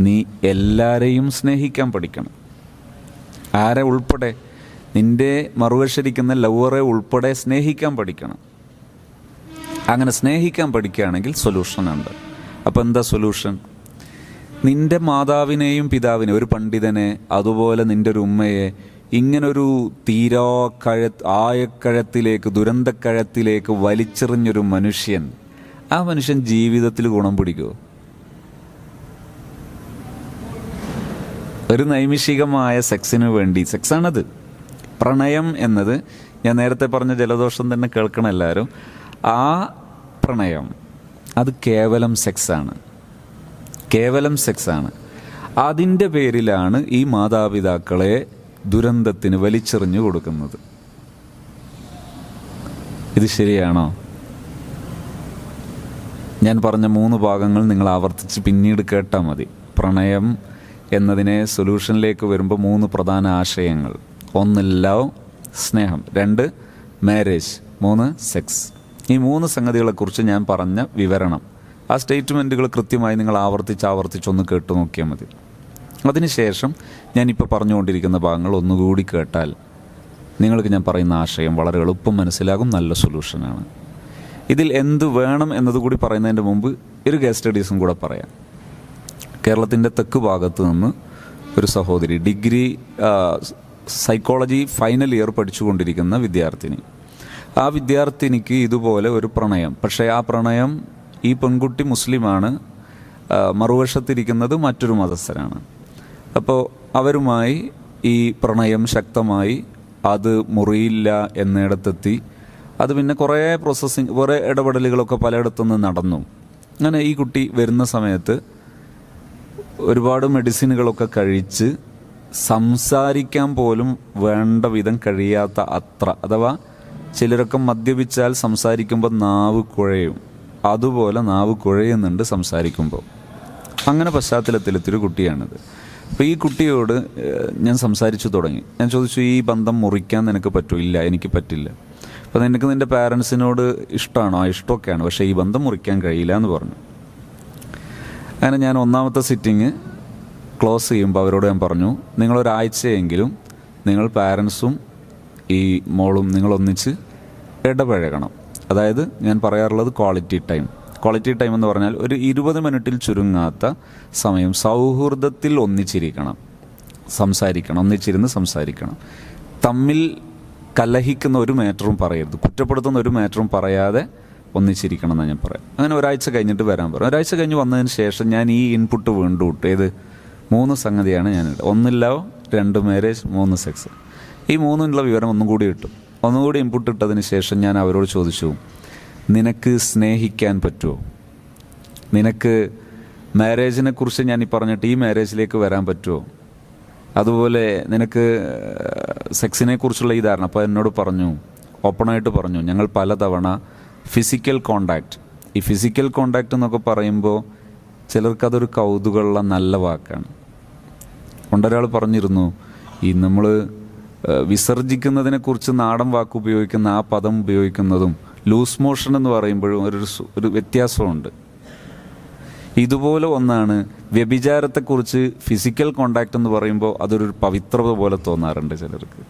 നീ എല്ലാവരെയും സ്നേഹിക്കാൻ പഠിക്കണം. ആരെ ഉൾപ്പെടെ? നിൻ്റെ മറുവശരിക്കുന്ന ലവറെ ഉൾപ്പെടെ സ്നേഹിക്കാൻ പഠിക്കണം. അങ്ങനെ സ്നേഹിക്കാൻ പഠിക്കുകയാണെങ്കിൽ സൊല്യൂഷനുണ്ട്. അപ്പോൾ എന്താ സൊല്യൂഷൻ? നിൻ്റെ മാതാവിനെയും പിതാവിനെയും, ഒരു പണ്ഡിതനെ, അതുപോലെ നിൻ്റെ ഒരു ഉമ്മയെ ഇങ്ങനൊരു ആയക്കഴത്തിലേക്ക്, ദുരന്തക്കഴത്തിലേക്ക് വലിച്ചെറിഞ്ഞൊരു മനുഷ്യൻ, ആ മനുഷ്യൻ ജീവിതത്തിൽ ഗുണം പിടിക്കുമോ? ഒരു നൈമിഷികമായ സെക്സിന് വേണ്ടി, സെക്സാണത്, പ്രണയം എന്നത്, ഞാൻ നേരത്തെ പറഞ്ഞ ജലദോഷം തന്നെ കേൾക്കണം എല്ലാവരും. ആ പ്രണയം അത് കേവലം സെക്സാണ്. അതിൻ്റെ പേരിലാണ് ഈ മാതാപിതാക്കളെ ദുരന്തത്തിന് വലിച്ചെറിഞ്ഞു കൊടുക്കുന്നത്. ഇത് ശരിയാണോ? ഞാൻ പറഞ്ഞ 3 ഭാഗങ്ങൾ നിങ്ങൾ ആവർത്തിച്ച് പിന്നീട് കേട്ടാൽ മതി. പ്രണയം എന്നതിനെ സൊല്യൂഷനിലേക്ക് വരുമ്പോൾ 3 പ്രധാന ആശയങ്ങൾ: 1 ലവ്, സ്നേഹം; 2 മാരേജ്; 3 സെക്സ്. ഈ 3 സംഗതികളെക്കുറിച്ച് ഞാൻ പറഞ്ഞ വിവരണം, ആ സ്റ്റേറ്റ്മെൻറ്റുകൾ കൃത്യമായി നിങ്ങൾ ആവർത്തിച്ചൊന്ന് കേട്ടു നോക്കിയാൽ മതി. അതിനുശേഷം ഞാനിപ്പോൾ പറഞ്ഞുകൊണ്ടിരിക്കുന്ന ഭാഗങ്ങൾ ഒന്നുകൂടി കേട്ടാൽ നിങ്ങൾക്ക് ഞാൻ പറയുന്ന ആശയം വളരെ എളുപ്പം മനസ്സിലാകും, നല്ല സൊല്യൂഷനാണ്. ഇതിൽ എന്ത് വേണം എന്നതുകൂടി പറയുന്നതിൻ്റെ മുമ്പ് ഒരു കേസ് സ്റ്റഡീസും കൂടെ പറയാം. കേരളത്തിൻ്റെ തെക്ക് ഭാഗത്ത് നിന്ന് ഒരു സഹോദരി, ഡിഗ്രി സൈക്കോളജി ഫൈനൽ ഇയർ പഠിച്ചുകൊണ്ടിരിക്കുന്ന വിദ്യാർത്ഥിനി. ആ വിദ്യാർത്ഥിനിക്ക് ഇതുപോലെ ഒരു പ്രണയം. പക്ഷേ ആ പ്രണയം, ഈ പെൺകുട്ടി മുസ്ലിമാണ്, മറുവശത്തിരിക്കുന്നത് മറ്റൊരു മതസ്ഥരാണ്. അപ്പോൾ അവരുമായി ഈ പ്രണയം ശക്തമായി, അത് മുറിയില്ല എന്നിടത്തെത്തി. അത് പിന്നെ കുറേ പ്രോസസ്സിങ്, കുറേ ഇടപെടലുകളൊക്കെ പലയിടത്തുനിന്ന് നടന്നു. അങ്ങനെ ഈ കുട്ടി വരുന്ന സമയത്ത് ഒരുപാട് മെഡിസിനുകളൊക്കെ കഴിച്ച് സംസാരിക്കാൻ പോലും വേണ്ട വിധം കഴിയാത്ത അത്ര, അഥവാ ചിലരൊക്കെ മദ്യപിച്ചാൽ സംസാരിക്കുമ്പോൾ നാവ് കുഴയും, അതുപോലെ നാവ് കുഴയുന്നുണ്ട് സംസാരിക്കുമ്പോൾ. അങ്ങനെ പശ്ചാത്തലത്തിലെത്തിയൊരു കുട്ടിയാണിത്. അപ്പോൾ ഈ കുട്ടിയോട് ഞാൻ സംസാരിച്ചു തുടങ്ങി. ഞാൻ ചോദിച്ചു, ഈ ബന്ധം മുറിക്കാൻ നിനക്ക് പറ്റുമോ? ഇല്ല, എനിക്ക് പറ്റില്ല. അപ്പോൾ നിനക്ക് നിൻ്റെ പാരൻസിനോട് ഇഷ്ടമാണോ? ഇഷ്ടമൊക്കെയാണ്, പക്ഷേ ഈ ബന്ധം മുറിക്കാൻ കഴിയില്ല എന്ന് പറഞ്ഞു. അങ്ങനെ ഞാൻ ഒന്നാമത്തെ സിറ്റിങ് ക്ലോസ് ചെയ്യുമ്പോൾ അവരോട് ഞാൻ പറഞ്ഞു, നിങ്ങളൊരാഴ്ചയെങ്കിലും നിങ്ങൾ പാരൻസും ഈ മോളും നിങ്ങളൊന്നിച്ച് ഇടപഴകണം. അതായത് ഞാൻ പറയാറുള്ളത് ക്വാളിറ്റി ടൈം. ക്വാളിറ്റി ടൈം എന്ന് പറഞ്ഞാൽ ഒരു 20 മിനിറ്റിൽ ചുരുങ്ങാത്ത സമയം സൗഹൃദത്തിൽ ഒന്നിച്ചിരിക്കണം, സംസാരിക്കണം, ഒന്നിച്ചിരുന്ന് സംസാരിക്കണം. തമ്മിൽ കലഹിക്കുന്ന ഒരു മാറ്ററും പറയരുത്, കുറ്റപ്പെടുത്തുന്ന ഒരു മാറ്ററും പറയാതെ ഒന്നിച്ചിരിക്കണം എന്നാണ് ഞാൻ പറയാം. അങ്ങനെ ഒരാഴ്ച കഴിഞ്ഞിട്ട് വരാൻ പറയും. ഒരാഴ്ച കഴിഞ്ഞ് വന്നതിന് ശേഷം ഞാൻ ഈ ഇൻപുട്ട് വീണ്ടും ഇട്ടു. ഏത് 3 സംഗതിയാണ് ഞാനിട്ട്. 1 ലവ്, 2 മാരേജ്, 3 സെക്സ്. ഈ 3നുള്ള വിവരം ഒന്നും കൂടി ഇട്ടു. ഒന്നുകൂടി ഇൻപുട്ട് ഇട്ടതിന് ശേഷം ഞാൻ അവരോട് ചോദിച്ചു, നിനക്ക് സ്നേഹിക്കാൻ പറ്റുമോ? നിനക്ക് മാരേജിനെ കുറിച്ച് ഞാൻ ഈ പറഞ്ഞിട്ട് ഈ മാരേജിലേക്ക് വരാൻ പറ്റുമോ? അതുപോലെ നിനക്ക് സെക്സിനെ കുറിച്ചുള്ള ഈ ധാരണ. അപ്പോൾ എന്നോട് പറഞ്ഞു, ഓപ്പണായിട്ട് പറഞ്ഞു, ഞങ്ങൾ പലതവണ ഫിസിക്കൽ കോണ്ടാക്റ്റ്. ഈ ഫിസിക്കൽ കോണ്ടാക്റ്റ് എന്നൊക്കെ പറയുമ്പോൾ ചിലർക്കതൊരു കൗതുകമുള്ള നല്ല വാക്കാണ്. കൊണ്ടൊരാൾ പറഞ്ഞിരുന്നു, ഈ നമ്മൾ വിസർജിക്കുന്നതിനെക്കുറിച്ച് നാടൻ വാക്ക് ഉപയോഗിക്കുന്ന ആ പദം ഉപയോഗിക്കുന്നതും ലൂസ് മോഷൻ എന്ന് പറയുമ്പോഴും ഒരു വ്യത്യാസമുണ്ട്. ഇതുപോലെ ഒന്നാണ് വ്യഭിചാരത്തെക്കുറിച്ച് ഫിസിക്കൽ കോണ്ടാക്റ്റ് എന്ന് പറയുമ്പോൾ അതൊരു പവിത്രത പോലെ തോന്നാറുണ്ട് ചിലർക്ക്.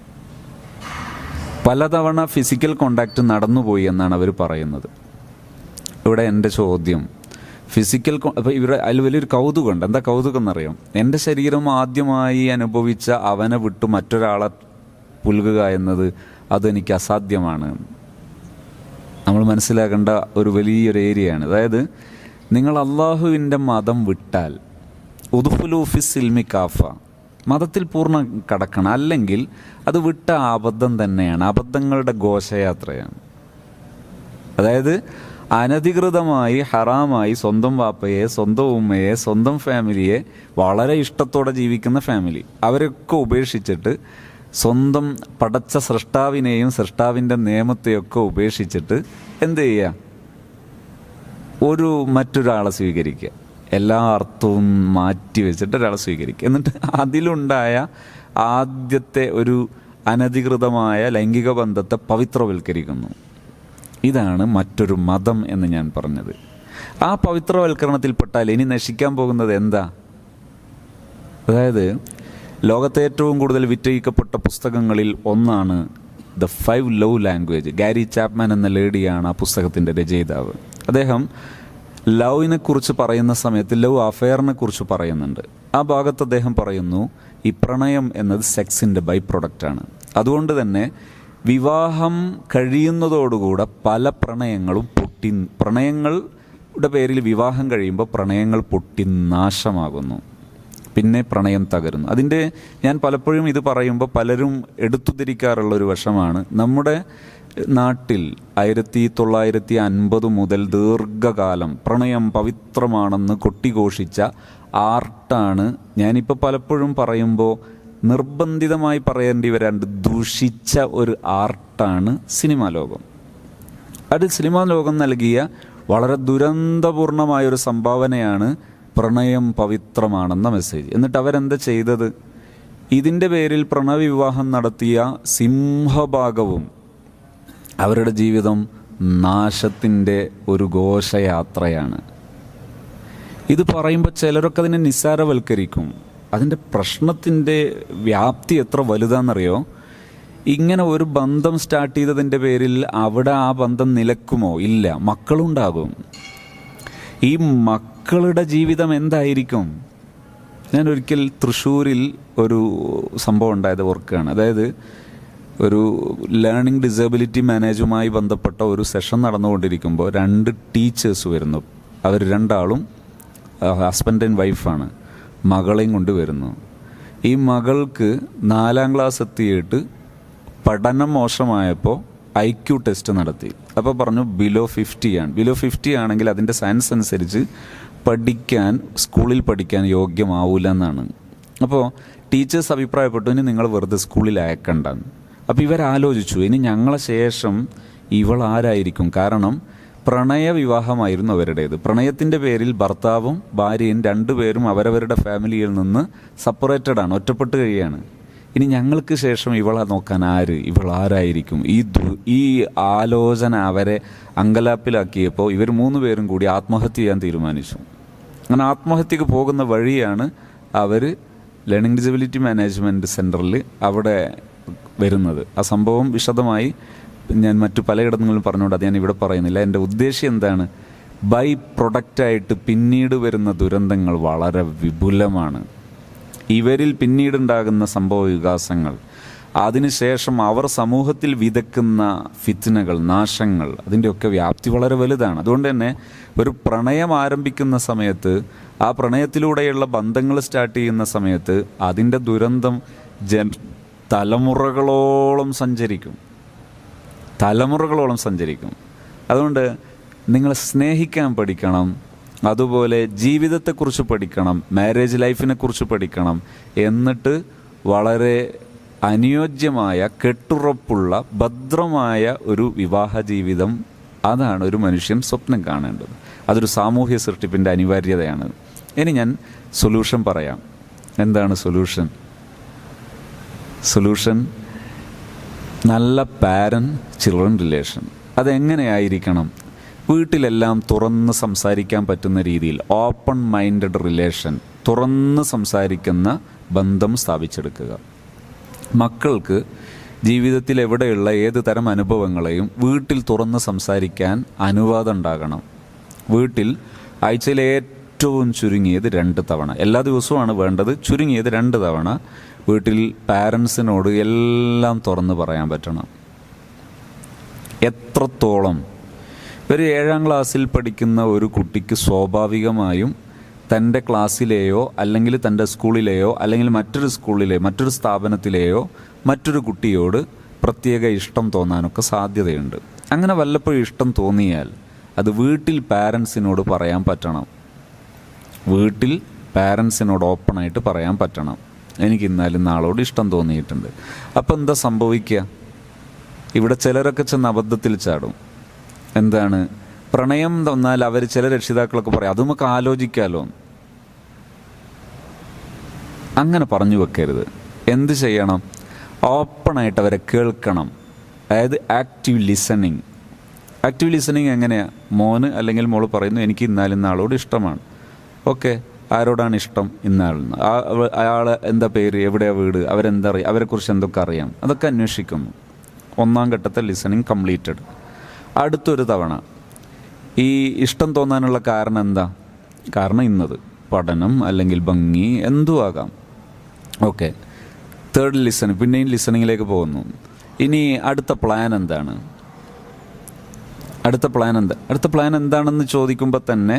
പലതവണ ഫിസിക്കൽ കോണ്ടാക്റ്റ് നടന്നുപോയി എന്നാണ് അവർ പറയുന്നത്. ഇവിടെ എൻ്റെ ചോദ്യം, ഫിസിക്കൽ അപ്പോൾ ഇവിടെ അതിൽ വലിയൊരു കൗതുകമുണ്ട്. എന്താ കൗതുകം എന്നറിയാം? എൻ്റെ ശരീരം ആദ്യമായി അനുഭവിച്ച അവനെ വിട്ടു മറ്റൊരാളെ പുൽകുക എന്നത് അതെനിക്ക് അസാധ്യമാണ്. നമ്മൾ മനസ്സിലാക്കേണ്ട ഒരു വലിയൊരു ഏരിയയാണ്. അതായത് നിങ്ങൾ അള്ളാഹുവിൻ്റെ മതം വിട്ടാൽ ഉദ്ഖുലൂ ഫിസ്സിൽമി കാഫ, മതത്തിൽ പൂർണ്ണ കടക്കണം. അല്ലെങ്കിൽ അത് വിട്ട അബദ്ധം തന്നെയാണ്, അബദ്ധങ്ങളുടെ ഘോഷയാത്രയാണ്. അതായത് അനധികൃതമായി ഹറാമായി സ്വന്തം വാപ്പയെ, സ്വന്തം ഉമ്മയെ, സ്വന്തം ഫാമിലിയെ, വളരെ ഇഷ്ടത്തോടെ ജീവിക്കുന്ന ഫാമിലി, അവരൊക്കെ ഉപേക്ഷിച്ചിട്ട് സ്വന്തം പടച്ച സൃഷ്ടാവിനെയും സൃഷ്ടാവിൻ്റെ നിയമത്തെയൊക്കെ ഉപേക്ഷിച്ചിട്ട് എന്ത് ചെയ്യുക? മറ്റൊരാളെ സ്വീകരിക്കുക. എല്ലാ അർത്ഥവും മാറ്റി വെച്ചിട്ട് ഒരാളെ സ്വീകരിക്കുക. എന്നിട്ട് അതിലുണ്ടായ ആദ്യത്തെ ഒരു അനധികൃതമായ ലൈംഗിക ബന്ധത്തെ പവിത്രവൽക്കരിക്കുന്നു. ഇതാണ് മറ്റൊരു മതം എന്ന് ഞാൻ പറഞ്ഞത്. ആ പവിത്രവൽക്കരണത്തിൽപ്പെട്ടാൽ ഇനി നശിക്കാൻ പോകുന്നത് എന്താ? അതായത് ലോകത്തെ ഏറ്റവും കൂടുതൽ വിറ്റഴിക്കപ്പെട്ട പുസ്തകങ്ങളിൽ ഒന്നാണ് the 5 love language. Gary Chapman എന്ന ലേഡിയാണ് ആ പുസ്തകത്തിൻ്റെ രചയിതാവ്. അദ്ദേഹം ലവിനെ കുറിച്ച് പറയുന്ന സമയത്ത് ലവ് അഫെയറിനെ കുറിച്ച് പറയുന്നുണ്ട്. ആ ഭാഗത്ത് അദ്ദേഹം പറയുന്നു, ഈ പ്രണയം എന്നത് സെക്സിൻ്റെ ബൈ പ്രൊഡക്റ്റാണ്. അതുകൊണ്ട് തന്നെ വിവാഹം കഴിയുന്നതോടുകൂടെ പല പ്രണയങ്ങളും പ്രണയങ്ങളുടെ പേരിൽ വിവാഹം കഴിയുമ്പോൾ പ്രണയങ്ങൾ പൊട്ടി നാശമാകുന്നു, പിന്നെ പ്രണയം തകരുന്നു. അതിൻ്റെ ഞാൻ പലപ്പോഴും ഇത് പറയുമ്പോൾ പലരും എടുത്തുതിരിക്കാറുള്ളൊരു വശമാണ്, നമ്മുടെ നാട്ടിൽ 1950 മുതൽ ദീർഘകാലം പ്രണയം പവിത്രമാണെന്ന് കൊട്ടിഘോഷിച്ച ആർട്ടാണ്. ഞാനിപ്പോൾ പലപ്പോഴും പറയുമ്പോൾ നിർബന്ധിതമായി പറയേണ്ടി വരാണ്ട് ദൂഷിച്ച ഒരു ആർട്ടാണ് സിനിമാ ലോകം. അത് സിനിമാ ലോകം നൽകിയ വളരെ ദുരന്തപൂർണമായൊരു സംഭാവനയാണ് പ്രണയം പവിത്രമാണെന്ന മെസ്സേജ്. എന്നിട്ട് അവരെന്താ ചെയ്തത്? ഇതിൻ്റെ പേരിൽ പ്രണയവിവാഹം നടത്തിയ സിംഹഭാഗവും അവരുടെ ജീവിതം നാശത്തിൻ്റെ ഒരു ഘോഷയാത്രയാണ്. ഇത് പറയുമ്പോൾ ചിലരൊക്കെ അതിനെ നിസ്സാരവൽക്കരിക്കും. അതിൻ്റെ പ്രശ്നത്തിൻ്റെ വ്യാപ്തി എത്ര വലുതാണെന്നറിയോ? ഇങ്ങനെ ഒരു ബന്ധം സ്റ്റാർട്ട് ചെയ്തതിൻ്റെ പേരിൽ അവിടെ ആ ബന്ധം നിലക്കുമോ? ഇല്ല, മക്കളുണ്ടാകും. ഈ മക്കളുടെ ജീവിതം എന്തായിരിക്കും? ഞാനൊരിക്കൽ തൃശ്ശൂരിൽ ഒരു സംഭവം ഉണ്ടായത് ഓർക്കുകയാണ്. അതായത് ഒരു ലേണിംഗ് ഡിസബിലിറ്റി മാനേജുമായി ബന്ധപ്പെട്ട ഒരു സെഷൻ നടന്നുകൊണ്ടിരിക്കുമ്പോൾ 2 ടീച്ചേഴ്സ് വരുന്നു. അവർ രണ്ടാളും ഹസ്ബൻഡ് ആൻഡ് വൈഫാണ്. മകളെയും കൊണ്ട് വരുന്നു. ഈ മകൾക്ക് 4ാം ക്ലാസ് എത്തിയിട്ട് പഠനം മോശമായപ്പോൾ IQ ടെസ്റ്റ് നടത്തി. അപ്പോൾ പറഞ്ഞു ബിലോ 50 ആണ്. ബിലോ 50 ആണെങ്കിൽ അതിൻ്റെ സയൻസ് അനുസരിച്ച് സ്കൂളിൽ പഠിക്കാൻ യോഗ്യമാവില്ല എന്നാണ്. അപ്പോൾ ടീച്ചേഴ്സ് അഭിപ്രായപ്പെട്ടു, ഇനി നിങ്ങൾ വെറുതെ സ്കൂളിൽ അയക്കണ്ടെന്ന്. അപ്പോൾ ഇവരാലോചിച്ചു, ഇനി ഞങ്ങളെ ശേഷം ഇവൾ ആരായിരിക്കും? കാരണം പ്രണയ വിവാഹമായിരുന്നു അവരുടേത്. പ്രണയത്തിൻ്റെ പേരിൽ ഭർത്താവും ഭാര്യയും 2 പേരും അവരവരുടെ ഫാമിലിയിൽ നിന്ന് സെപ്പറേറ്റഡ് ആണ്, ഒറ്റപ്പെട്ട് കഴിയാണ്. ഇനി ഞങ്ങൾക്ക് ശേഷം ഇവളെ നോക്കാൻ ഇവൾ ആരായിരിക്കും? ഈ ആലോചന അവരെ അങ്കലാപ്പിലാക്കിയപ്പോൾ ഇവർ 3 പേരും കൂടി ആത്മഹത്യ ചെയ്യാൻ തീരുമാനിച്ചു. അങ്ങനെ ആത്മഹത്യക്ക് പോകുന്ന വഴിയാണ് അവർ ലേണിംഗ് ഡിസബിലിറ്റി മാനേജ്മെൻറ്റ് സെൻറ്ററിൽ അവിടെ വരുന്നത്. ആ സംഭവം വിശദമായി ഞാൻ മറ്റു പലയിടങ്ങളിലും പറഞ്ഞുകൊണ്ട് അത് ഞാൻ ഇവിടെ പറയുന്നില്ല. എൻ്റെ ഉദ്ദേശ്യം എന്താണ്? ബൈ പ്രൊഡക്റ്റായിട്ട് പിന്നീട് വരുന്ന ദുരന്തങ്ങൾ വളരെ വിപുലമാണ്. ഇവരിൽ പിന്നീടുണ്ടാകുന്ന സംഭവ വികാസങ്ങൾ, അതിനുശേഷം അവർ സമൂഹത്തിൽ വിതക്കുന്ന ഫിത്നകൾ, നാശങ്ങൾ, അതിൻ്റെയൊക്കെ വ്യാപ്തി വളരെ വലുതാണ്. അതുകൊണ്ട് തന്നെ ഒരു പ്രണയം ആരംഭിക്കുന്ന സമയത്ത്, ആ പ്രണയത്തിലൂടെയുള്ള ബന്ധങ്ങൾ സ്റ്റാർട്ട് ചെയ്യുന്ന സമയത്ത് അതിൻ്റെ ദുരന്തം തലമുറകളോളം സഞ്ചരിക്കും. അതുകൊണ്ട് നിങ്ങൾ സ്നേഹിക്കാൻ പഠിക്കണം, അതുപോലെ ജീവിതത്തെക്കുറിച്ച് പഠിക്കണം, മാരേജ് ലൈഫിനെ കുറിച്ച് പഠിക്കണം. എന്നിട്ട് വളരെ അനുയോജ്യമായ, കെട്ടുറപ്പുള്ള, ഭദ്രമായ ഒരു വിവാഹ ജീവിതം, അതാണ് ഒരു മനുഷ്യൻ സ്വപ്നം കാണേണ്ടത്. അതൊരു സാമൂഹ്യ സൃഷ്ടിപ്പിൻ്റെ അനിവാര്യതയാണ്. ഇനി ഞാൻ സൊല്യൂഷൻ പറയാം. എന്താണ് സൊല്യൂഷൻ? നല്ല പാരന്റ് ചിൽഡ്രൻ റിലേഷൻ. അതെങ്ങനെയായിരിക്കണം? വീട്ടിലെല്ലാം തുറന്ന് സംസാരിക്കാൻ പറ്റുന്ന രീതിയിൽ ഓപ്പൺ മൈൻഡഡ് റിലേഷൻ, തുറന്ന് സംസാരിക്കുന്ന ബന്ധം സ്ഥാപിച്ചെടുക്കുക. മക്കൾക്ക് ജീവിതത്തിൽ എവിടെയുള്ള ഏത് തരം അനുഭവങ്ങളെയും വീട്ടിൽ തുറന്ന് സംസാരിക്കാൻ അനുവാദം ഉണ്ടാകണം. വീട്ടിൽ ആഴ്ചയിലെ ഏറ്റവും ചുരുങ്ങിയത് 2 തവണ, എല്ലാ ദിവസവുമാണ് വേണ്ടത്, ചുരുങ്ങിയത് 2 തവണ വീട്ടിൽ പാരൻസിനോട് എല്ലാം തുറന്ന് പറയാൻ പറ്റണം. എത്രത്തോളം ഒരു 7ാം ക്ലാസ്സിൽ പഠിക്കുന്ന ഒരു കുട്ടിക്ക് സ്വാഭാവികമായും തൻ്റെ ക്ലാസ്സിലെയോ അല്ലെങ്കിൽ തൻ്റെ സ്കൂളിലെയോ അല്ലെങ്കിൽ മറ്റൊരു സ്ഥാപനത്തിലെയോ മറ്റൊരു കുട്ടിയോട് പ്രത്യേക ഇഷ്ടം തോന്നാനൊക്കെ സാധ്യതയുണ്ട്. അങ്ങനെ വല്ലപ്പോഴും ഇഷ്ടം തോന്നിയാൽ അത് വീട്ടിൽ പാരൻസിനോട് പറയാൻ പറ്റണം. വീട്ടിൽ പാരൻസിനോട് ഓപ്പണായിട്ട് പറയാൻ പറ്റണം, എനിക്ക് ഇന്നാലും നാളോട് ഇഷ്ടം തോന്നിയിട്ടുണ്ട്. അപ്പം എന്താ സംഭവിക്കുക? ഇവിടെ ചിലരൊക്കെ ചെന്ന് അബദ്ധത്തിൽ ചാടും. എന്താണ്? പ്രണയം തന്നാൽ അവർ ചില രക്ഷിതാക്കളൊക്കെ പറയും, അത് നമുക്ക് ആലോചിക്കാമല്ലോ. അങ്ങനെ പറഞ്ഞു വെക്കരുത്. എന്ത് ചെയ്യണം? ഓപ്പണായിട്ട് അവരെ കേൾക്കണം. അതായത് ആക്റ്റീവ് ലിസണിങ് എങ്ങനെയാണ്? മോന് അല്ലെങ്കിൽ മോള് പറയുന്നു, എനിക്ക് ഇന്നാലും നാളോട് ഇഷ്ടമാണ്. ഓക്കെ, ആരോടാണ് ഇഷ്ടം? ഇന്നാളിന്. അയാൾ എന്താ പേര്, എവിടെയാണ് വീട്, അവരെക്കുറിച്ച് എന്തൊക്കെ അറിയാം, അതൊക്കെ അന്വേഷിക്കുന്നു. 1ാം ഘട്ടത്തെ ലിസണിങ് കംപ്ലീറ്റഡ്. അടുത്തൊരു തവണ ഈ ഇഷ്ടം തോന്നാനുള്ള കാരണം എന്താ? കാരണം ഇന്നത് പഠനം അല്ലെങ്കിൽ ഭംഗി എന്തും ആകാം. ഓക്കെ, 3rd ലിസണിങ്, പിന്നെയും ലിസണിങ്ങിലേക്ക് പോകുന്നു. ഇനി അടുത്ത പ്ലാൻ എന്താണ്? അടുത്ത പ്ലാൻ എന്താണെന്ന് ചോദിക്കുമ്പോൾ തന്നെ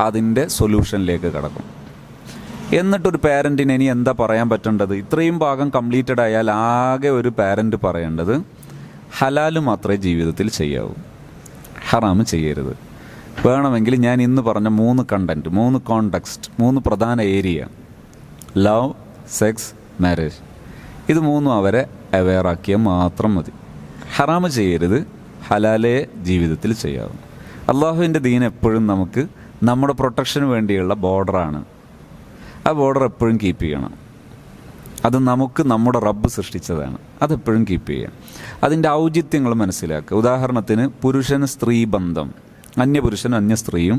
അതിൻ്റെ സൊല്യൂഷനിലേക്ക് കടക്കും. എന്നിട്ടൊരു പാരൻറ്റിന് ഇനി എന്താ പറയാൻ പറ്റേണ്ടത്? ഇത്രയും ഭാഗം കംപ്ലീറ്റഡ് ആയാൽ ആകെ ഒരു പാരൻറ്റ് പറയേണ്ടത് ഹലാല് മാത്രമേ ജീവിതത്തിൽ ചെയ്യാവൂ, ഹറാമ് ചെയ്യരുത്. വേണമെങ്കിൽ ഞാൻ ഇന്ന് പറഞ്ഞ 3 കണ്ടൻറ്റ്, 3 കോണ്ടെക്സ്റ്റ്, 3 പ്രധാന ഏരിയ, ലവ്, സെക്സ്, മാരേജ്, ഇത് 3 അവരെ അവെയറാക്കിയാൽ മാത്രം മതി. ഹറാമ് ചെയ്യരുത്, ഹലാലേ ജീവിതത്തിൽ ചെയ്യാവും. അള്ളാഹുവിൻ്റെ ദീൻ എപ്പോഴും നമുക്ക് നമ്മുടെ പ്രൊട്ടക്ഷന് വേണ്ടിയുള്ള ബോർഡറാണ്. ആ ബോർഡർ എപ്പോഴും കീപ്പ് ചെയ്യണം. അത് നമുക്ക് നമ്മുടെ റബ്ബ് സൃഷ്ടിച്ചതാണ്, അതെപ്പോഴും കീപ്പ് ചെയ്യാം. അതിൻ്റെ ഔചിത്യങ്ങൾ മനസ്സിലാക്കുക. ഉദാഹരണത്തിന് പുരുഷൻ സ്ത്രീ ബന്ധം, അന്യപുരുഷനും അന്യ സ്ത്രീയും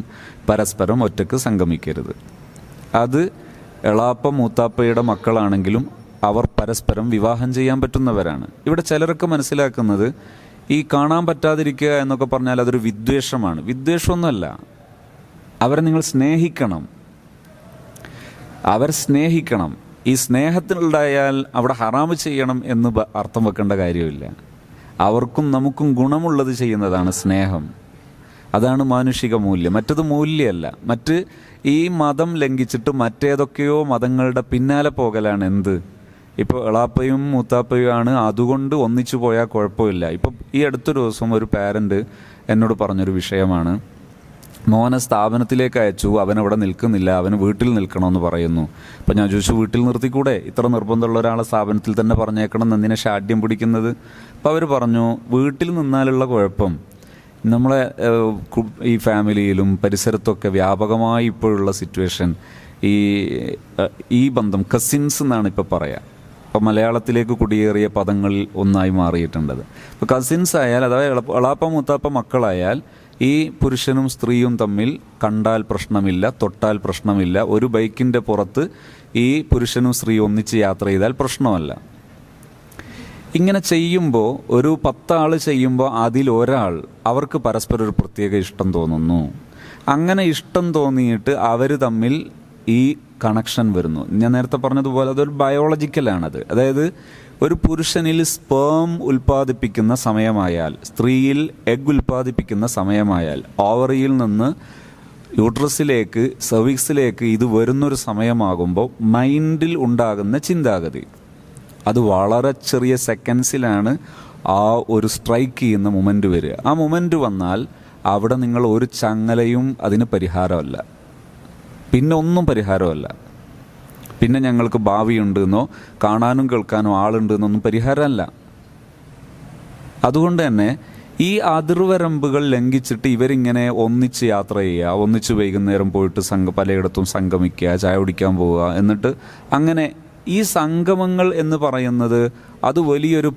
പരസ്പരം ഒറ്റക്ക് സംഗമിക്കരുത്. അത് എളാപ്പ മൂത്താപ്പയുടെ മക്കളാണെങ്കിലും അവർ പരസ്പരം വിവാഹം ചെയ്യാൻ പറ്റുന്നവരാണ്. ഇവിടെ ചിലരൊക്കെ മനസ്സിലാക്കുന്നത് ഈ കാണാൻ പറ്റാതിരിക്കുക എന്നൊക്കെ പറഞ്ഞാൽ അതൊരു വിദ്വേഷമാണ്. വിദ്വേഷമൊന്നുമല്ല, അവരെ നിങ്ങൾ സ്നേഹിക്കണം. അവർ സ്നേഹിക്കണം. ഈ സ്നേഹത്തിനുണ്ടായാൽ അവിടെ ഹറാമ് ചെയ്യണം എന്ന് അർത്ഥം വെക്കേണ്ട കാര്യമില്ല. അവർക്കും നമുക്കും ഗുണമുള്ളത് ചെയ്യുന്നതാണ് സ്നേഹം. അതാണ് മാനുഷിക മൂല്യം, മറ്റത് മൂല്യമല്ല. മറ്റ് ഈ മതം ലംഘിച്ചിട്ട് മറ്റേതൊക്കെയോ മതങ്ങളുടെ പിന്നാലെ പോകലാണ് എന്ത്. ഇപ്പോൾ എളാപ്പയും മൂത്താപ്പയും ആണ്, അതുകൊണ്ട് ഒന്നിച്ചു പോയാൽ കുഴപ്പമില്ല. ഇപ്പോൾ ഈ അടുത്തൊരു ദിവസം ഒരു പാരൻ്റ് എന്നോട് പറഞ്ഞൊരു വിഷയമാണ്. മോനെ സ്ഥാപനത്തിലേക്ക് അയച്ചു, അവനവിടെ നിൽക്കുന്നില്ല, അവന് വീട്ടിൽ നിൽക്കണമെന്ന് പറയുന്നു. അപ്പം ഞാൻ ചോദിച്ചു, വീട്ടിൽ നിർത്തിക്കൂടെ? ഇത്ര നിർബന്ധമുള്ള ഒരാളെ സ്ഥാപനത്തിൽ തന്നെ പറഞ്ഞേക്കണം എന്നതിനെ ഷാഠ്യം പിടിക്കുന്നത്? അപ്പം അവർ പറഞ്ഞു, വീട്ടിൽ നിന്നാലുള്ള കുഴപ്പം നമ്മളെ ഈ ഫാമിലിയിലും പരിസരത്തൊക്കെ വ്യാപകമായി ഇപ്പോഴുള്ള സിറ്റുവേഷൻ ഈ ബന്ധം കസിൻസ് എന്നാണ് ഇപ്പോൾ പറയാം. ഇപ്പോൾ മലയാളത്തിലേക്ക് കുടിയേറിയ പദങ്ങളിൽ ഒന്നായി മാറിയിട്ടുണ്ടത്. ഇപ്പോൾ കസിൻസ് ആയാൽ, അതായത് എളാപ്പ മൂത്താപ്പ മക്കളായാൽ, ഈ പുരുഷനും സ്ത്രീയും തമ്മിൽ കണ്ടാൽ പ്രശ്നമില്ല, തൊട്ടാൽ പ്രശ്നമില്ല. ഒരു ബൈക്കിൻ്റെ പുറത്ത് ഈ പുരുഷനും സ്ത്രീയും ഒന്നിച്ച് യാത്ര ചെയ്താൽ പ്രശ്നമല്ല. ഇങ്ങനെ ചെയ്യുമ്പോൾ, ഒരു 10 ആൾ ചെയ്യുമ്പോൾ അതിലൊരാൾ അവർക്ക് പരസ്പരം ഒരു പ്രത്യേക ഇഷ്ടം തോന്നുന്നു. അങ്ങനെ ഇഷ്ടം തോന്നിയിട്ട് അവർ തമ്മിൽ ഈ കണക്ഷൻ വരുന്നു. ഞാൻ നേരത്തെ പറഞ്ഞതുപോലെ അതൊരു ബയോളജിക്കലാണത്. അതായത് ഒരു പുരുഷനിൽ സ്പേം ഉൽപ്പാദിപ്പിക്കുന്ന സമയമായാൽ, സ്ത്രീയിൽ എഗ് ഉൽപ്പാദിപ്പിക്കുന്ന സമയമായാൽ, ഓവറിയിൽ നിന്ന് യൂട്രസിലേക്ക്, സെർവിക്സിലേക്ക് ഇത് വരുന്നൊരു സമയമാകുമ്പോൾ മൈൻഡിൽ ഉണ്ടാകുന്ന ചിന്താഗതി അത് വളരെ ചെറിയ സെക്കൻഡ്സിലാണ് ആ ഒരു സ്ട്രൈക്ക് ചെയ്യുന്ന മൊമെൻ്റ് വരിക. ആ മൊമെൻ്റ് വന്നാൽ അവിടെ നിങ്ങൾ ഒരു ചങ്ങലയും അതിന് പരിഹാരമല്ല, പിന്നെ ഒന്നും പരിഹാരമല്ല. പിന്നെ ഞങ്ങൾക്ക് ഭാവിയുണ്ടെന്നോ കാണാനും കേൾക്കാനോ ആളുണ്ടെന്നൊന്നും പരിഹാരമല്ല. അതുകൊണ്ട് തന്നെ ഈ അതിർവരമ്പുകൾ ലംഘിച്ചിട്ട് ഇവരിങ്ങനെ ഒന്നിച്ച് യാത്ര ചെയ്യുക, ഒന്നിച്ച് വൈകുന്നേരം പോയിട്ട് പലയിടത്തും സംഗമിക്കുക, ചായ കുടിക്കാൻ പോവുക, എന്നിട്ട് അങ്ങനെ ഈ സംഗമങ്ങൾ എന്ന് പറയുന്നത് അത് വലിയൊരു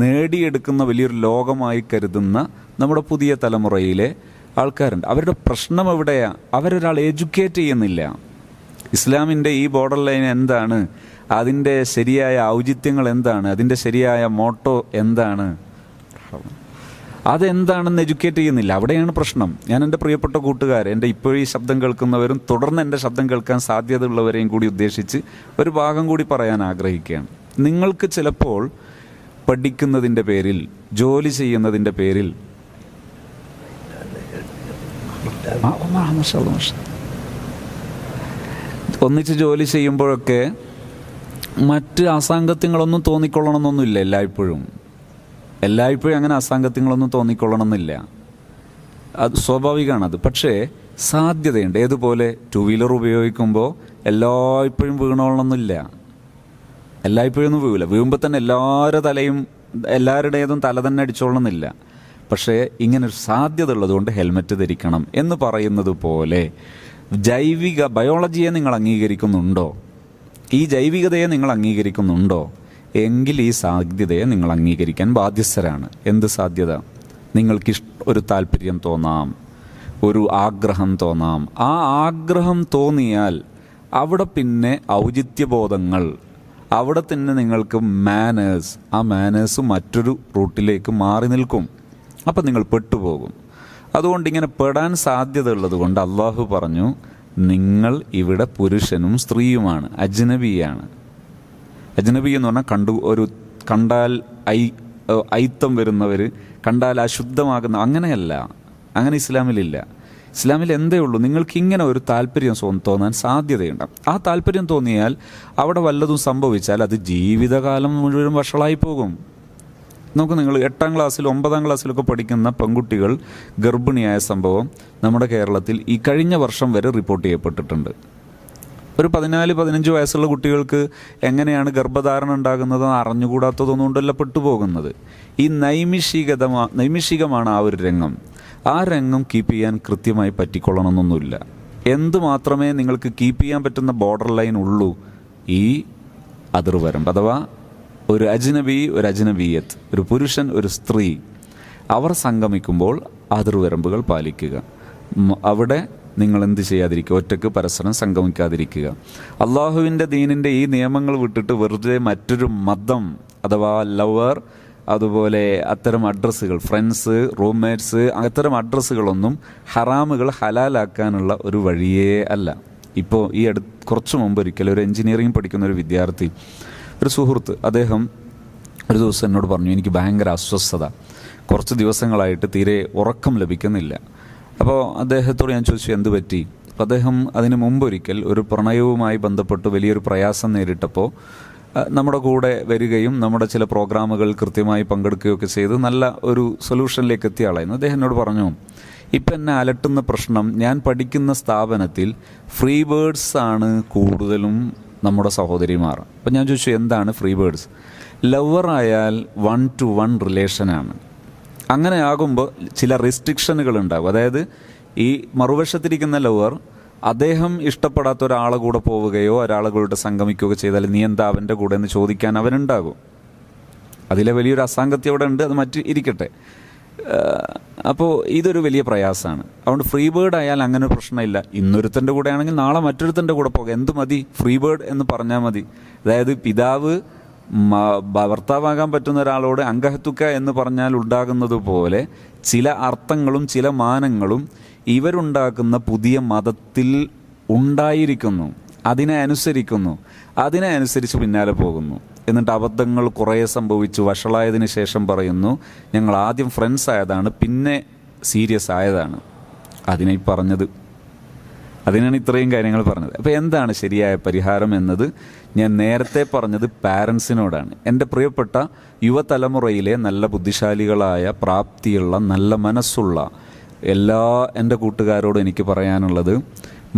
നേടിയെടുക്കുന്ന വലിയൊരു ലോകമായി കരുതുന്ന നമ്മുടെ പുതിയ തലമുറയിലെ ആൾക്കാരുണ്ട്. അവരുടെ പ്രശ്നം എവിടെയാണ്? അവരൊരാൾ എഡ്യൂക്കേറ്റ് ചെയ്യുന്നില്ല. ഇസ്ലാമിൻ്റെ ഈ ബോർഡർ ലൈൻ എന്താണ്, അതിൻ്റെ ശരിയായ ഔചിത്യങ്ങൾ എന്താണ്, അതിൻ്റെ ശരിയായ മോട്ടോ എന്താണ്, അതെന്താണെന്ന് എഡ്യൂക്കേറ്റ് ചെയ്യുന്നില്ല. അവിടെയാണ് പ്രശ്നം. ഞാൻ എൻ്റെ പ്രിയപ്പെട്ട കൂട്ടുകാരെ, എൻ്റെ ഇപ്പോഴും ഈ ശബ്ദം കേൾക്കുന്നവരും തുടർന്ന് എൻ്റെ ശബ്ദം കേൾക്കാൻ സാധ്യതയുള്ളവരെയും കൂടി ഉദ്ദേശിച്ച് ഒരു ഭാഗം കൂടി പറയാൻ ആഗ്രഹിക്കുകയാണ്. നിങ്ങൾക്ക് ചിലപ്പോൾ പഠിക്കുന്നതിൻ്റെ പേരിൽ, ജോലി ചെയ്യുന്നതിൻ്റെ പേരിൽ ഒന്നിച്ച് ജോലി ചെയ്യുമ്പോഴൊക്കെ മറ്റ് അസാംഗത്യങ്ങളൊന്നും തോന്നിക്കൊള്ളണമെന്നൊന്നുമില്ല. എല്ലായ്പ്പോഴും അങ്ങനെ അസാംഗത്യങ്ങളൊന്നും തോന്നിക്കൊള്ളണമെന്നില്ല. അത് സ്വാഭാവികമാണത്. പക്ഷേ സാധ്യതയുണ്ട്. ഏതുപോലെ 2 വീലർ ഉപയോഗിക്കുമ്പോൾ എല്ലായ്പ്പോഴും വീണോളണമെന്നില്ല. എല്ലായ്പ്പോഴൊന്നും വീഴില്ല. വീഴുമ്പോൾ തന്നെ എല്ലാവരുടേതും തല തന്നെ അടിച്ചോളണമെന്നില്ല. പക്ഷേ ഇങ്ങനൊരു സാധ്യത ഉള്ളതുകൊണ്ട് ഹെൽമറ്റ് ധരിക്കണം എന്ന് പറയുന്നത് പോലെ ബയോളജിയെ നിങ്ങൾ അംഗീകരിക്കുന്നുണ്ടോ? ഈ ജൈവികതയെ നിങ്ങൾ അംഗീകരിക്കുന്നുണ്ടോ? എങ്കിൽ ഈ സാധ്യതയെ നിങ്ങൾ അംഗീകരിക്കാൻ ബാധ്യസ്ഥരാണ്. എന്ത് സാധ്യത? നിങ്ങൾക്ക് ഒരു താല്പര്യം തോന്നാം, ഒരു ആഗ്രഹം തോന്നാം. ആ ആഗ്രഹം തോന്നിയാൽ അവിടെ പിന്നെ ഔചിത്യബോധങ്ങൾ, അവിടെ തന്നെ നിങ്ങൾക്ക് ആ മാനേഴ്സ് മറ്റൊരു റൂട്ടിലേക്ക് മാറി നിൽക്കും. അപ്പം നിങ്ങൾ പെട്ടുപോകും. അതുകൊണ്ട് ഇങ്ങനെ പെടാൻ സാധ്യത ഉള്ളത് കൊണ്ട് അള്ളാഹു പറഞ്ഞു, നിങ്ങൾ ഇവിടെ പുരുഷനും സ്ത്രീയുമാണ്, അജ്നബിയാണ്. അജ്നബി എന്ന് പറഞ്ഞാൽ കണ്ടാൽ ഐത്തം വരുന്നവർ, കണ്ടാൽ അശുദ്ധമാകുന്ന, അങ്ങനെയല്ല. അങ്ങനെ ഇസ്ലാമിലില്ല. ഇസ്ലാമിൽ എന്തേ ഉള്ളൂ, നിങ്ങൾക്ക് ഇങ്ങനെ ഒരു താല്പര്യം തോന്നാൻ സാധ്യതയുണ്ട്. ആ താല്പര്യം തോന്നിയാൽ അവിടെ വല്ലതും സംഭവിച്ചാൽ അത് ജീവിതകാലം മുഴുവൻ വഷളായി പോകും. നിങ്ങൾ 8ാം ക്ലാസ്സിൽ 9ാം ക്ലാസ്സിലൊക്കെ പഠിക്കുന്ന പെൺകുട്ടികൾ ഗർഭിണിയായ സംഭവം നമ്മുടെ കേരളത്തിൽ ഈ കഴിഞ്ഞ വർഷം വരെ റിപ്പോർട്ട് ചെയ്യപ്പെട്ടിട്ടുണ്ട്. ഒരു 14-15 വയസ്സുള്ള കുട്ടികൾക്ക് എങ്ങനെയാണ് ഗർഭധാരണം ഉണ്ടാകുന്നത് അറിഞ്ഞുകൂടാത്തതൊന്നും കൊണ്ടല്ല പെട്ടുപോകുന്നത്. ഈ നൈമിഷികമാണ് ആ ഒരു രംഗം. ആ രംഗം കീപ്പ് ചെയ്യാൻ കൃത്യമായി പറ്റിക്കൊള്ളണമെന്നൊന്നുമില്ല. എന്ത് മാത്രമേ നിങ്ങൾക്ക് കീപ്പ് ചെയ്യാൻ പറ്റുന്ന ബോർഡർ ലൈൻ ഉള്ളൂ? ഈ അതിർവരമ്പ്. അഥവാ ഒരു അജ്നബി, ഒരു അജ്നബിയത്ത്, ഒരു പുരുഷൻ, ഒരു സ്ത്രീ, അവർ സംഗമിക്കുമ്പോൾ അതിർവരമ്പുകൾ പാലിക്കുക. അവിടെ നിങ്ങൾ എന്ത് ചെയ്യാതിരിക്കുക? ഒറ്റക്ക് പരസ്പരം സംഗമിക്കാതിരിക്കുക. അള്ളാഹുവിൻ്റെ ദീനിൻ്റെ ഈ നിയമങ്ങൾ വിട്ടിട്ട് വെറുതെ മറ്റൊരു മതം അഥവാ ലവർ, അതുപോലെ അത്തരം അഡ്രസ്സുകൾ, ഫ്രണ്ട്സ്, റൂംമേറ്റ്സ്, അത്തരം അഡ്രസ്സുകളൊന്നും ഹറാമുകൾ ഹലാലാക്കാനുള്ള ഒരു വഴിയേ അല്ല. ഇപ്പോൾ ഈ കുറച്ച് മുമ്പ് ഒരിക്കലും ഒരു എഞ്ചിനീയറിംഗ് പഠിക്കുന്ന ഒരു വിദ്യാർത്ഥി, ഒരു സുഹൃത്ത്, അദ്ദേഹം ഒരു ദിവസം എന്നോട് പറഞ്ഞു, എനിക്ക് ഭയങ്കര അസ്വസ്ഥത, കുറച്ച് ദിവസങ്ങളായിട്ട് തീരെ ഉറക്കം ലഭിക്കുന്നില്ല. അപ്പോൾ അദ്ദേഹത്തോട് ഞാൻ ചോദിച്ചു എന്ത് പറ്റി. അപ്പോൾ അദ്ദേഹം അതിന് മുമ്പൊരിക്കൽ ഒരു പ്രണയവുമായി ബന്ധപ്പെട്ട് വലിയൊരു പ്രയാസം നേരിട്ടപ്പോൾ നമ്മുടെ കൂടെ വരികയും നമ്മുടെ ചില പ്രോഗ്രാമുകൾ കൃത്യമായി പങ്കെടുക്കുകയൊക്കെ ചെയ്ത് നല്ല ഒരു സൊല്യൂഷനിലേക്ക് എത്തിയ ആളായിരുന്നു. അദ്ദേഹം എന്നോട് പറഞ്ഞു, ഇപ്പം എന്നെ അലട്ടുന്ന പ്രശ്നം, ഞാൻ പഠിക്കുന്ന സ്ഥാപനത്തിൽ ഫ്രീ ബേർഡ്സ് ആണ് കൂടുതലും നമ്മുടെ സഹോദരിമാർ. അപ്പം ഞാൻ ചോദിച്ചു എന്താണ് ഫ്രീ ബേർഡ്സ്? ലവറായാൽ 1-to-1 റിലേഷനാണ്. അങ്ങനെ ആകുമ്പോൾ ചില റെസ്ട്രിക്ഷനുകൾ ഉണ്ടാകും. അതായത് ഈ മറുവശത്തിരിക്കുന്ന ലവർ അദ്ദേഹം ഇഷ്ടപ്പെടാത്ത ഒരാളെ കൂടെ പോവുകയോ ഒരാളെ കൂടെ സംഗമിക്കുകയോ ചെയ്താൽ നീ എന്താ അവൻ്റെ കൂടെ എന്ന് ചോദിക്കാൻ അവനുണ്ടാകും. അതിലെ വലിയൊരു അസാംഗത്യം അവിടെ ഉണ്ട്, അത് മറ്റ് ഇരിക്കട്ടെ. അപ്പോൾ ഇതൊരു വലിയ പ്രയാസമാണ്. അതുകൊണ്ട് ഫ്രീ ബേർഡ് ആയാൽ അങ്ങനെ പ്രശ്നമില്ല. ഇന്നൊരുത്തൻ്റെ കൂടെ ആണെങ്കിൽ നാളെ മറ്റൊരുത്തൻ്റെ കൂടെ പോകാം, എന്ത് മതി, ഫ്രീ ബേർഡ് എന്ന് പറഞ്ഞാൽ മതി. അതായത് പിതാവ് ഭർത്താവാകാൻ പറ്റുന്ന ഒരാളോട് അങ്കഹത്തുക്ക എന്ന് പറഞ്ഞാൽ ഉണ്ടാകുന്നത് പോലെ ചില അർത്ഥങ്ങളും ചില മാനങ്ങളും ഇവരുണ്ടാക്കുന്ന പുതിയ മതത്തിൽ ഉണ്ടായിരിക്കുന്നു. അതിനെ അനുസരിച്ച് പിന്നാലെ പോകുന്നു. എന്നിട്ട് അബദ്ധങ്ങൾ കുറേ സംഭവിച്ചു വഷളായതിന് ശേഷം പറയുന്നു ഞങ്ങൾ ആദ്യം ഫ്രണ്ട്സ് ആയതാണ്, പിന്നെ സീരിയസ് ആയതാണ്. അതിനാണ് ഇത്രയും കാര്യങ്ങൾ പറഞ്ഞത്. അപ്പോൾ എന്താണ് ശരിയായ പരിഹാരം എന്നത് ഞാൻ നേരത്തെ പറഞ്ഞത് പാരൻസിനോടാണ്. എൻ്റെ പ്രിയപ്പെട്ട യുവതലമുറയിലെ നല്ല ബുദ്ധിശാലികളായ, പ്രാപ്തിയുള്ള, നല്ല മനസ്സുള്ള എല്ലാ എൻ്റെ കൂട്ടുകാരോടും എനിക്ക് പറയാനുള്ളത്,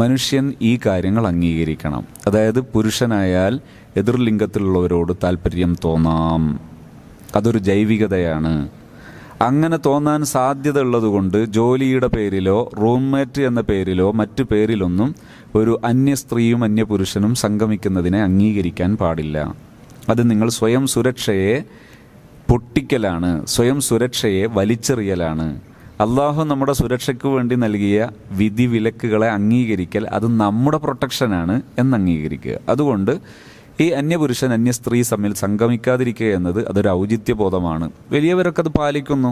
മനുഷ്യൻ ഈ കാര്യങ്ങൾ അംഗീകരിക്കണം. അതായത് പുരുഷനായാൽ എതിർലിംഗത്തിലുള്ളവരോട് താല്പര്യം തോന്നാം, അതൊരു ജൈവികതയാണ്. അങ്ങനെ തോന്നാൻ സാധ്യത ഉള്ളതുകൊണ്ട് ജോലിയുടെ പേരിലോ റൂംമേറ്റ് എന്ന പേരിലോ മറ്റു പേരിലൊന്നും ഒരു അന്യ സ്ത്രീയും അന്യ പുരുഷനും സംഗമിക്കുന്നതിനെ അംഗീകരിക്കാൻ പാടില്ല. അത് നിങ്ങൾ സ്വയം സുരക്ഷയെ പൊട്ടിക്കലാണ്, സ്വയം സുരക്ഷയെ വലിച്ചെറിയലാണ്. അള്ളാഹു നമ്മുടെ സുരക്ഷയ്ക്ക് വേണ്ടി നൽകിയ വിധി വിലക്കുകളെ അംഗീകരിക്കൽ അത് നമ്മുടെ പ്രൊട്ടക്ഷനാണ് എന്ന് അംഗീകരിക്കുക. അതുകൊണ്ട് ഈ അന്യപുരുഷൻ അന്യ സ്ത്രീ തമ്മിൽ സംഗമിക്കാതിരിക്കുക എന്നത് അതൊരു ഔചിത്യബോധമാണ്. വലിയവരൊക്കെ അത് പാലിക്കുന്നു.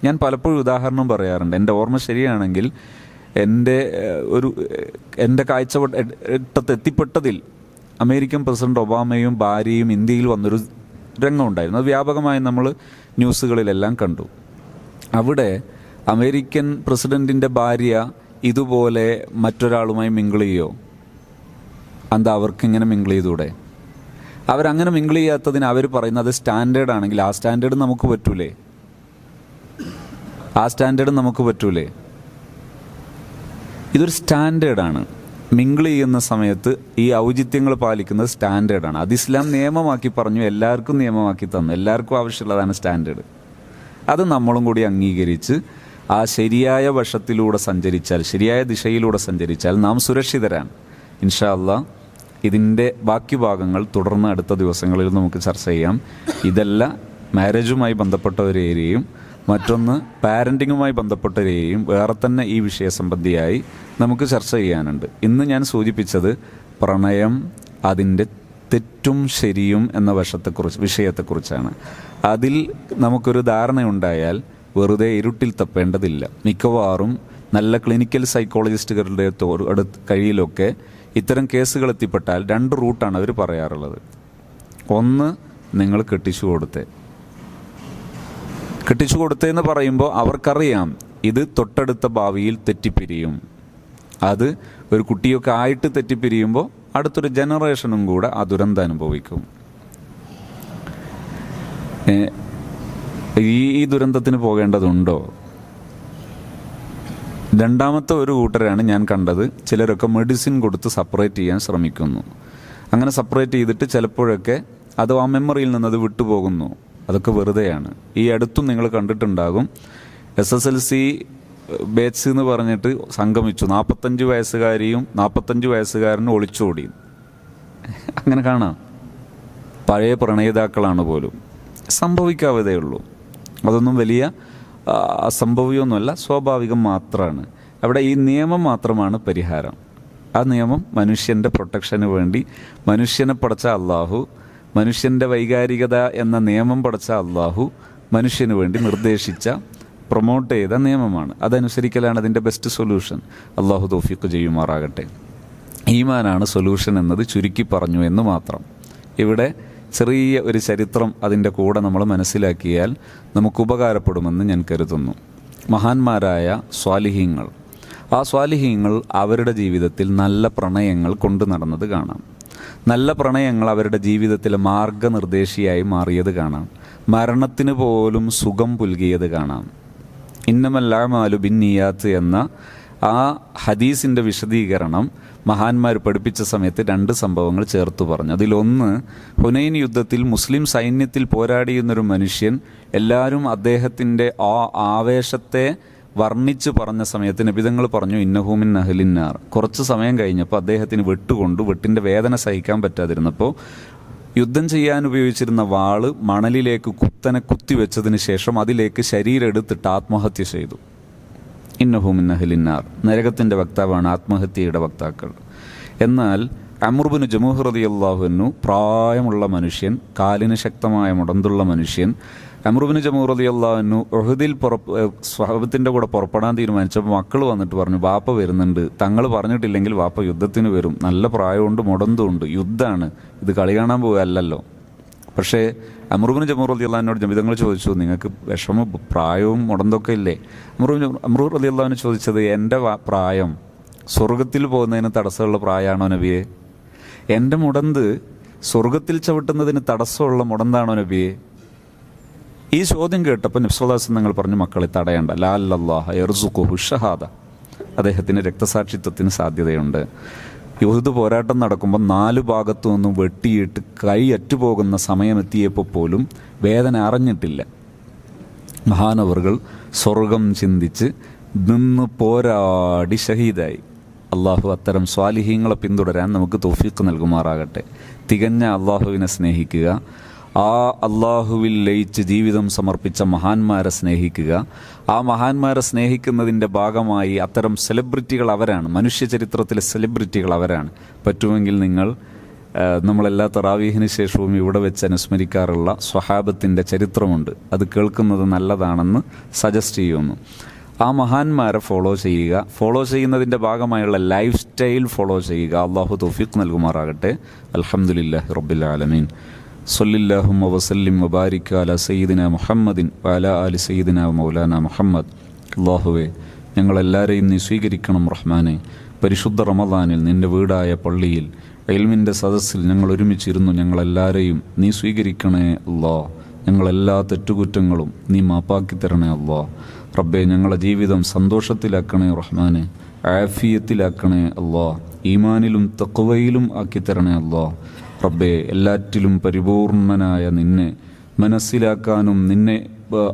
ഞാൻ പലപ്പോഴും ഉദാഹരണം പറയാറുണ്ട്. എൻ്റെ ഓർമ്മ ശരിയാണെങ്കിൽ എൻ്റെ കാഴ്ചവട്ടത്തെത്തിപ്പെട്ടതിൽ അമേരിക്കൻ പ്രസിഡന്റ് ഒബാമയും ഭാര്യയും ഇന്ത്യയിൽ വന്നൊരു രംഗമുണ്ടായിരുന്നു. അത് വ്യാപകമായി നമ്മൾ ന്യൂസുകളിലെല്ലാം കണ്ടു. അവിടെ അമേരിക്കൻ പ്രസിഡന്റിൻ്റെ ഭാര്യ ഇതുപോലെ മറ്റൊരാളുമായി മിങ്കിൾ ചെയ്യോ? എന്താ അവർക്കിങ്ങനെ മിങ്കിൾ ചെയ്തൂടെ? അവരങ്ങനെ മിങ്കിൾ ചെയ്യാത്തതിന് അവർ പറയുന്നത് സ്റ്റാൻഡേർഡ് ആണെങ്കിൽ ആ സ്റ്റാൻഡേർഡ് നമുക്ക് പറ്റൂലേ? ഇതൊരു സ്റ്റാൻഡേർഡാണ്. മിങ്കിൾ ചെയ്യുന്ന സമയത്ത് ഈ ഔചിത്യങ്ങൾ പാലിക്കുന്നത് സ്റ്റാൻഡേർഡാണ്. അത് ഇസ്ലാം നിയമമാക്കി പറഞ്ഞു, എല്ലാവർക്കും നിയമമാക്കി തന്നു, എല്ലാവർക്കും ആവശ്യമുള്ളതാണ് സ്റ്റാൻഡേർഡ്. അത് നമ്മളും കൂടി അംഗീകരിച്ച് ആ ശരിയായ വശത്തിലൂടെ സഞ്ചരിച്ചാൽ, ശരിയായ ദിശയിലൂടെ സഞ്ചരിച്ചാൽ നാം സുരക്ഷിതരാണ്. ഇൻഷാ അല്ലാഹ് ഇതിൻ്റെ ബാക്കി ഭാഗങ്ങൾ തുടർന്ന് അടുത്ത ദിവസങ്ങളിൽ നമുക്ക് ചർച്ച ചെയ്യാം. ഇതല്ല മാരേജുമായി ബന്ധപ്പെട്ട ഒരു ഏരിയയും മറ്റൊന്ന് പാരൻറ്റിങ്ങുമായി ബന്ധപ്പെട്ട ഒരു ഏരിയയും വേറെ തന്നെ ഈ വിഷയസംബന്ധിയായി നമുക്ക് ചർച്ച ചെയ്യാനുണ്ട്. ഇന്ന് ഞാൻ സൂചിപ്പിച്ചത് പ്രണയം, അതിൻ്റെ തെറ്റും ശരിയും എന്ന വിഷയത്തെക്കുറിച്ചാണ്. അതിൽ നമുക്കൊരു ധാരണയുണ്ടായാൽ വെറുതെ ഇരുട്ടിൽ തപ്പേണ്ടതില്ല. മിക്കവാറും നല്ല ക്ലിനിക്കൽ സൈക്കോളജിസ്റ്റുകളുടെ കയ്യിലൊക്കെ ഇത്തരം കേസുകൾ എത്തിപ്പെട്ടാൽ 2 റൂട്ടാണ് അവർ പറയാറുള്ളത്. ഒന്ന്, നിങ്ങൾ കെട്ടിച്ചു കൊടുത്തേന്ന് പറയുമ്പോൾ അവർക്കറിയാം ഇത് തൊട്ടടുത്ത ഭാവിയിൽ തെറ്റിപ്പിരിയും. അത് ഒരു കുട്ടിയൊക്കെ ആയിട്ട് തെറ്റിപ്പിരിയുമ്പോൾ അടുത്തൊരു ജനറേഷനും കൂടെ ആ ദുരന്തം അനുഭവിക്കും. ഈ ദുരന്തത്തിന് പോകേണ്ടതുണ്ടോ? രണ്ടാമത്തെ ഒരു കൂട്ടരാണ് ഞാൻ കണ്ടത്. ചിലരൊക്കെ മെഡിസിൻ കൊടുത്ത് സെപ്പറേറ്റ് ചെയ്യാൻ ശ്രമിക്കുന്നു. അങ്ങനെ സെപ്പറേറ്റ് ചെയ്തിട്ട് ചിലപ്പോഴൊക്കെ അത് ആ മെമ്മറിയിൽ നിന്നത് വിട്ടുപോകുന്നു. അതൊക്കെ വെറുതെയാണ്. ഈ അടുത്തും നിങ്ങൾ കണ്ടിട്ടുണ്ടാകും, SSLC ബാച്ച് എന്ന് പറഞ്ഞിട്ട് സംഗമിച്ചു. 45 വയസ്സുകാരിയും 45 വയസ്സുകാരനും ഒളിച്ചോടി. അങ്ങനെ കാണാം. പഴയ പ്രണയിതാക്കളാണ് പോലും. സംഭവിക്കാവതേ ഉള്ളൂ. അതൊന്നും വലിയ അസംഭവ്യമൊന്നുമല്ല, സ്വാഭാവികം മാത്രമാണ്. അവിടെ ഈ നിയമം മാത്രമാണ് പരിഹാരം. ആ നിയമം മനുഷ്യൻ്റെ പ്രൊട്ടക്ഷന് വേണ്ടി മനുഷ്യനെ പടച്ച അള്ളാഹു, മനുഷ്യൻ്റെ വൈകാരികത എന്ന നിയമം പടച്ച അള്ളാഹു മനുഷ്യന് വേണ്ടി നിർദ്ദേശിച്ച, പ്രൊമോട്ട് ചെയ്ത നിയമമാണ്. അതനുസരിക്കലാണ് അതിൻ്റെ ബെസ്റ്റ് സൊല്യൂഷൻ. അള്ളാഹു തൗഫീഖ് ചെയ്യുമാറാകട്ടെ. ഈമാനാണ് സൊല്യൂഷൻ എന്നത് ചുരുക്കി പറഞ്ഞു എന്ന് മാത്രം. ഇവിടെ ചെറിയ ഒരു ചരിത്രം അതിൻ്റെ കൂടെ നമ്മൾ മനസ്സിലാക്കിയാൽ നമുക്ക് ഉപകാരപ്പെടുമെന്ന് ഞാൻ കരുതുന്നു. മഹാന്മാരായ സ്വാലിഹീങ്ങൾ, ആ സ്വാലിഹീങ്ങൾ അവരുടെ ജീവിതത്തിൽ നല്ല പ്രണയങ്ങൾ കൊണ്ടു നടന്നത് കാണാം. നല്ല പ്രണയങ്ങൾ അവരുടെ ജീവിതത്തിലെ മാർഗനിർദ്ദേശിയായി മാറിയത് കാണാം. മരണത്തിന് പോലും സുഖം പുൽകിയത് കാണാം. ഇന്നമൽ അഅ്മാലു ബിന്നിയാത്ത് എന്ന ആ ഹദീസിൻ്റെ വിശദീകരണം മഹാന്മാർ പഠിപ്പിച്ച സമയത്ത് 2 സംഭവങ്ങൾ ചേർത്ത് പറഞ്ഞു. അതിലൊന്ന്, ഹുനൈൻ യുദ്ധത്തിൽ മുസ്ലിം സൈന്യത്തിൽ പോരാടിയുന്നൊരു മനുഷ്യൻ എല്ലാവരും അദ്ദേഹത്തിൻ്റെ ആ ആവേശത്തെ വർണ്ണിച്ച് പറഞ്ഞ സമയത്ത് നബിതങ്ങൾ പറഞ്ഞു ഇന്നഹു മിൻ അഹ്ലിന്നാർ. കുറച്ച് സമയം കഴിഞ്ഞപ്പോൾ അദ്ദേഹത്തിന് വെട്ടിൻ്റെ വേദന സഹിക്കാൻ പറ്റാതിരുന്നപ്പോൾ യുദ്ധം ചെയ്യാൻ ഉപയോഗിച്ചിരുന്ന വാള് മണലിലേക്ക് കുത്തനെ കുത്തിവെച്ചതിന് ശേഷം അതിലേക്ക് ശരീരം എടുത്തിട്ട് ആത്മഹത്യ ചെയ്തു. ഇന്നഹു മിൻ അഹ്ലിന്നാർ, നരകത്തിൻ്റെ വക്താവാണ് ആത്മഹത്യയുടെ വക്താക്കൾ. എന്നാൽ അംർ ഇബ്നു ജമൂഹ് റളിയല്ലാഹു അൻഹു, പ്രായമുള്ള മനുഷ്യൻ, കാലിന് ശക്തമായ മുടന്തുള്ള മനുഷ്യൻ, അംർ ഇബ്നു ജമൂഹ് റളിയല്ലാഹു അൻഹു ഉഹദിൽ സ്വഹാബത്തിൻ്റെ കൂടെ പുറപ്പെടാൻ തീരുമാനിച്ചപ്പോൾ മക്കൾ വന്നിട്ട് പറഞ്ഞു വാപ്പ വരുന്നുണ്ട്, തങ്ങൾ പറഞ്ഞിട്ടില്ലെങ്കിൽ വാപ്പ യുദ്ധത്തിന് വരും, നല്ല പ്രായമുണ്ട് മുടന്തുണ്ട്, യുദ്ധമാണ്, ഇത് കളി കാണാൻ പോവുകയല്ലല്ലോ. പക്ഷേ അംർ ഇബ്നു ജമൂഹ് റളിയല്ലാഹു അൻഹുവിനോട് നബിതങ്ങൾ ചോദിച്ചു നിങ്ങൾക്ക് വിഷമം പ്രായവും മുടന്തൊക്കെ ഇല്ലേ? അംർ റളിയല്ലാഹു അൻഹു ചോദിച്ചത് എൻ്റെ പ്രായം സ്വർഗത്തിൽ പോകുന്നതിന് തടസ്സമുള്ള പ്രായമാണോ നബിയെ? എൻ്റെ മുടന്ത് സ്വർഗത്തിൽ ചവിട്ടുന്നതിന് തടസ്സമുള്ള മുടന്താണോ നബിയെ? ഈ ചോദ്യം കേട്ടപ്പോൾ നബി സല്ലല്ലാഹു അലൈഹി വസല്ലം തങ്ങൾ പറഞ്ഞു മക്കളെ തടയണ്ട, ലഅല്ലല്ലാഹ യർസുഖുഹു ഷഹാദ, അദ്ദേഹത്തിന് രക്തസാക്ഷിത്വത്തിന് സാധ്യതയുണ്ട്. യുഹദ് പോരാട്ടം നടക്കുമ്പോൾ 4 ഭാഗത്തു നിന്നും വെട്ടിയിട്ട് കൈ അറ്റുപോകുന്ന സമയമെത്തിയപ്പോൾ പോലും വേദന അറിഞ്ഞിട്ടില്ല. മഹാനവറുകൾ സ്വർഗം ചിന്തിച്ച് നിന്ന് പോരാടി ഷഹീദായി. അള്ളാഹു അത്തരം സ്വാലിഹീങ്ങളെ പിന്തുടരാൻ നമുക്ക് തൗഫീഖ് നൽകുമാറാകട്ടെ. തികഞ്ഞ അള്ളാഹുവിനെ സ്നേഹിക്കുക, ആ അള്ളാഹുവിൽ ലയിച്ച് ജീവിതം സമർപ്പിച്ച മഹാന്മാരെ സ്നേഹിക്കുക. ആ മഹാന്മാരെ സ്നേഹിക്കുന്നതിൻ്റെ ഭാഗമായി അത്തരം സെലിബ്രിറ്റികൾ അവരാണ്, മനുഷ്യ ചരിത്രത്തിലെ സെലിബ്രിറ്റികൾ അവരാണ്. പറ്റുമെങ്കിൽ നമ്മളെല്ലാ തറാവീഹിന് ശേഷവും ഇവിടെ വെച്ച് അനുസ്മരിക്കാറുള്ള സ്വഹാബത്തിൻ്റെ ചരിത്രമുണ്ട്, അത് കേൾക്കുന്നത് നല്ലതാണെന്ന് സജസ്റ്റ് ചെയ്യുന്നു. ആ മഹാന്മാരെ ഫോളോ ചെയ്യുന്നതിൻ്റെ ഭാഗമായുള്ള ലൈഫ് സ്റ്റൈൽ ഫോളോ ചെയ്യുക. അള്ളാഹു തൗഫീഖ് നൽകുമാറാകട്ടെ. അൽഹംദുലില്ലാഹി റബ്ബിൽ ആലമീൻ. സല്ലല്ലാഹുമ്മ വസല്ലിം വബാരിക അലാ സയ്യിദിന മുഹമ്മദിൻ വഅലാ ആലി സയ്യിദിന മൗലാന മുഹമ്മദ്. അല്ലാഹുവേ, ഞങ്ങളെല്ലാവരെയും നീ സ്വീകരിക്കണം റഹ്മാനെ. പരിശുദ്ധ റമദാനിൽ നിൻ്റെ വീടായ പള്ളിയിൽ ഇൽമിൻ്റെ സദസ്സിൽ ഞങ്ങൾ ഒരുമിച്ചിരുന്നു. ഞങ്ങളെല്ലാവരെയും നീ സ്വീകരിക്കണേ അല്ലാ. ഞങ്ങളെല്ലാ തെറ്റുകുറ്റങ്ങളും നീ മാപ്പാക്കി തരണേ അല്ലാ. റബ്ബേ, ഞങ്ങളെ ജീവിതം സന്തോഷത്തിലാക്കണേ റഹ്മാനെ, ആഫിയത്തിലാക്കണേ അല്ലാ. ഈമാനിലും തഖ്വയിലും ആക്കി തരണേ അല്ലാ. റബ്ബേ, എല്ലാറ്റിലും പരിപൂർണനായ നിന്നെ മനസ്സിലാക്കാനും നിന്നെ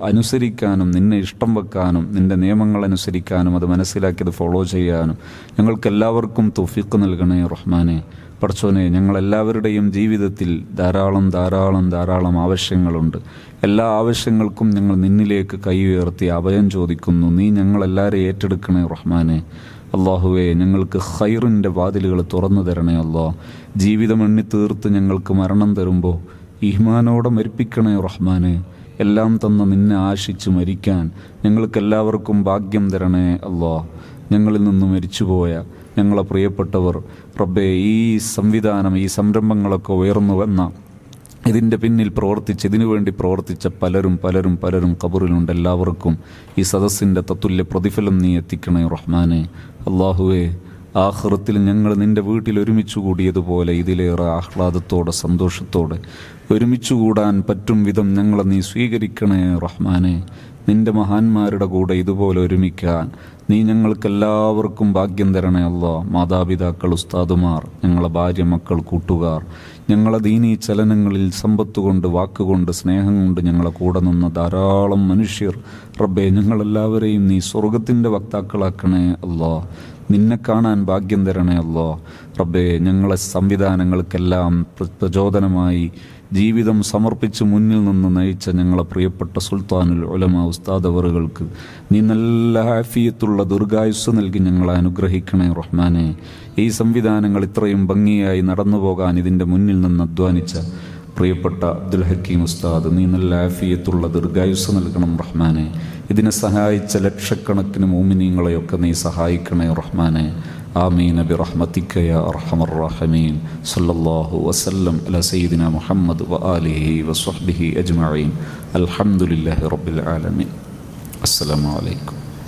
അനുസരിക്കാനും നിന്നെ ഇഷ്ടം വെക്കാനും നിൻ്റെ നിയമങ്ങൾ അനുസരിക്കാനും അത് മനസ്സിലാക്കിയത് ഫോളോ ചെയ്യാനും ഞങ്ങൾക്കെല്ലാവർക്കും തൗഫീഖ് നൽകണേ റഹ്മാനെ. പടച്ചോനെ, ഞങ്ങളെല്ലാവരുടെയും ജീവിതത്തിൽ ധാരാളം ആവശ്യങ്ങളുണ്ട്. എല്ലാ ആവശ്യങ്ങൾക്കും ഞങ്ങൾ നിന്നിലേക്ക് കൈ ഉയർത്തി അഭയം ചോദിക്കുന്നു. നീ ഞങ്ങളെല്ലാവരെയും ഏറ്റെടുക്കണേ റഹ്മാനെ. അള്ളാഹുവേ, ഞങ്ങൾക്ക് ഖൈറിൻ്റെ വാതിലുകൾ തുറന്നു തരണേ അല്ലാ. ജീവിതം എണ്ണി തീർത്ത് ഞങ്ങൾക്ക് മരണം തരുമ്പോൾ ഈമാനോടെ മരിപ്പിക്കണേ റഹ്മാനെ. എല്ലാം തന്ന നിന്നെ ആശിച്ച് മരിക്കാൻ ഞങ്ങൾക്കെല്ലാവർക്കും ഭാഗ്യം തരണേ അല്ലാ. ഞങ്ങളിൽ നിന്ന് മരിച്ചുപോയ ഞങ്ങളെ പ്രിയപ്പെട്ടവർ റബ്ബേ, ഈ സംവിധാനം, ഈ സംരംഭങ്ങളൊക്കെ ഉയർന്നു വന്ന ഇതിൻ്റെ പിന്നിൽ ഇതിനുവേണ്ടി പ്രവർത്തിച്ച പലരും ഖബറിലുണ്ട്. എല്ലാവർക്കും ഈ സദസ്സിൻ്റെ തത്തുല്യ പ്രതിഫലം നീ എത്തിക്കണേ റഹ്മാനെ. അള്ളാഹുവേ, ആഖിറത്തിൽ ഞങ്ങൾ നിൻ്റെ വീട്ടിൽ ഒരുമിച്ച് കൂടിയതുപോലെ ഇതിലേറെ ആഹ്ലാദത്തോടെ സന്തോഷത്തോടെ ഒരുമിച്ച് കൂടാൻ പറ്റും വിധം ഞങ്ങളെ നീ സ്വീകരിക്കണേ റഹ്മാനെ. നിൻ്റെ മഹാന്മാരുടെ കൂടെ ഇതുപോലെ ഒരുമിക്കാൻ നീ ഞങ്ങൾക്കെല്ലാവർക്കും ഭാഗ്യം തരണേ അല്ലാ. മാതാപിതാക്കൾ, ഉസ്താദുമാർ, ഞങ്ങളെ ഭാര്യ, മക്കൾ, കൂട്ടുകാർ, ഞങ്ങളെ ദീനീ ചലനങ്ങളിൽ സമ്പത്തുകൊണ്ട്, വാക്കുകൊണ്ട്, സ്നേഹം കൊണ്ട് ഞങ്ങളെ കൂടെ നിന്ന ധാരാളം മനുഷ്യർ റബ്ബേ, ഞങ്ങളെല്ലാവരെയും നീ സ്വർഗത്തിൻ്റെ വക്താക്കളാക്കണേ അല്ലാ. നിന്നെ കാണാൻ ഭാഗ്യം തരണേ അല്ലാ. റബ്ബേ, ഞങ്ങളെ സംവിധാനങ്ങൾക്കെല്ലാം പ്രചോദനമായി ജീവിതം സമർപ്പിച്ച് മുന്നിൽ നിന്ന് നയിച്ച ഞങ്ങളെ പ്രിയപ്പെട്ട സുൽത്താനുൽ ഉലമ ഉസ്താദ് അവറുകൾക്ക് നീ നല്ല ആഫിയത്തുള്ള ദീർഘായുസ്സ് നൽകി ഞങ്ങളെ അനുഗ്രഹിക്കണേ റഹ്മാനെ. ഈ സംവിധാനങ്ങൾ ഇത്രയും ഭംഗിയായി നടന്നു പോകാൻ ഇതിൻ്റെ മുന്നിൽ നിന്ന് അധ്വാനിച്ച പ്രിയപ്പെട്ട അബ്ദുൽ ഹക്കീം ഉസ്താദ് നീ നല്ല ആഫിയത്തുള്ള ദീർഘായുസ്സ് നൽകണം റഹ്മാനെ. ഇതിനെ സഹായിച്ച ലക്ഷക്കണക്കിന് മോമിനീങ്ങളെയൊക്കെ നീ സഹായിക്കണേ റഹ്മാനെ. آمين برحمتك يا أرحم الراحمين. صلى الله وسلم على سيدنا محمد وآله وصحبه أجمعين. الحمد لله رب العالمين. السلام عليكم.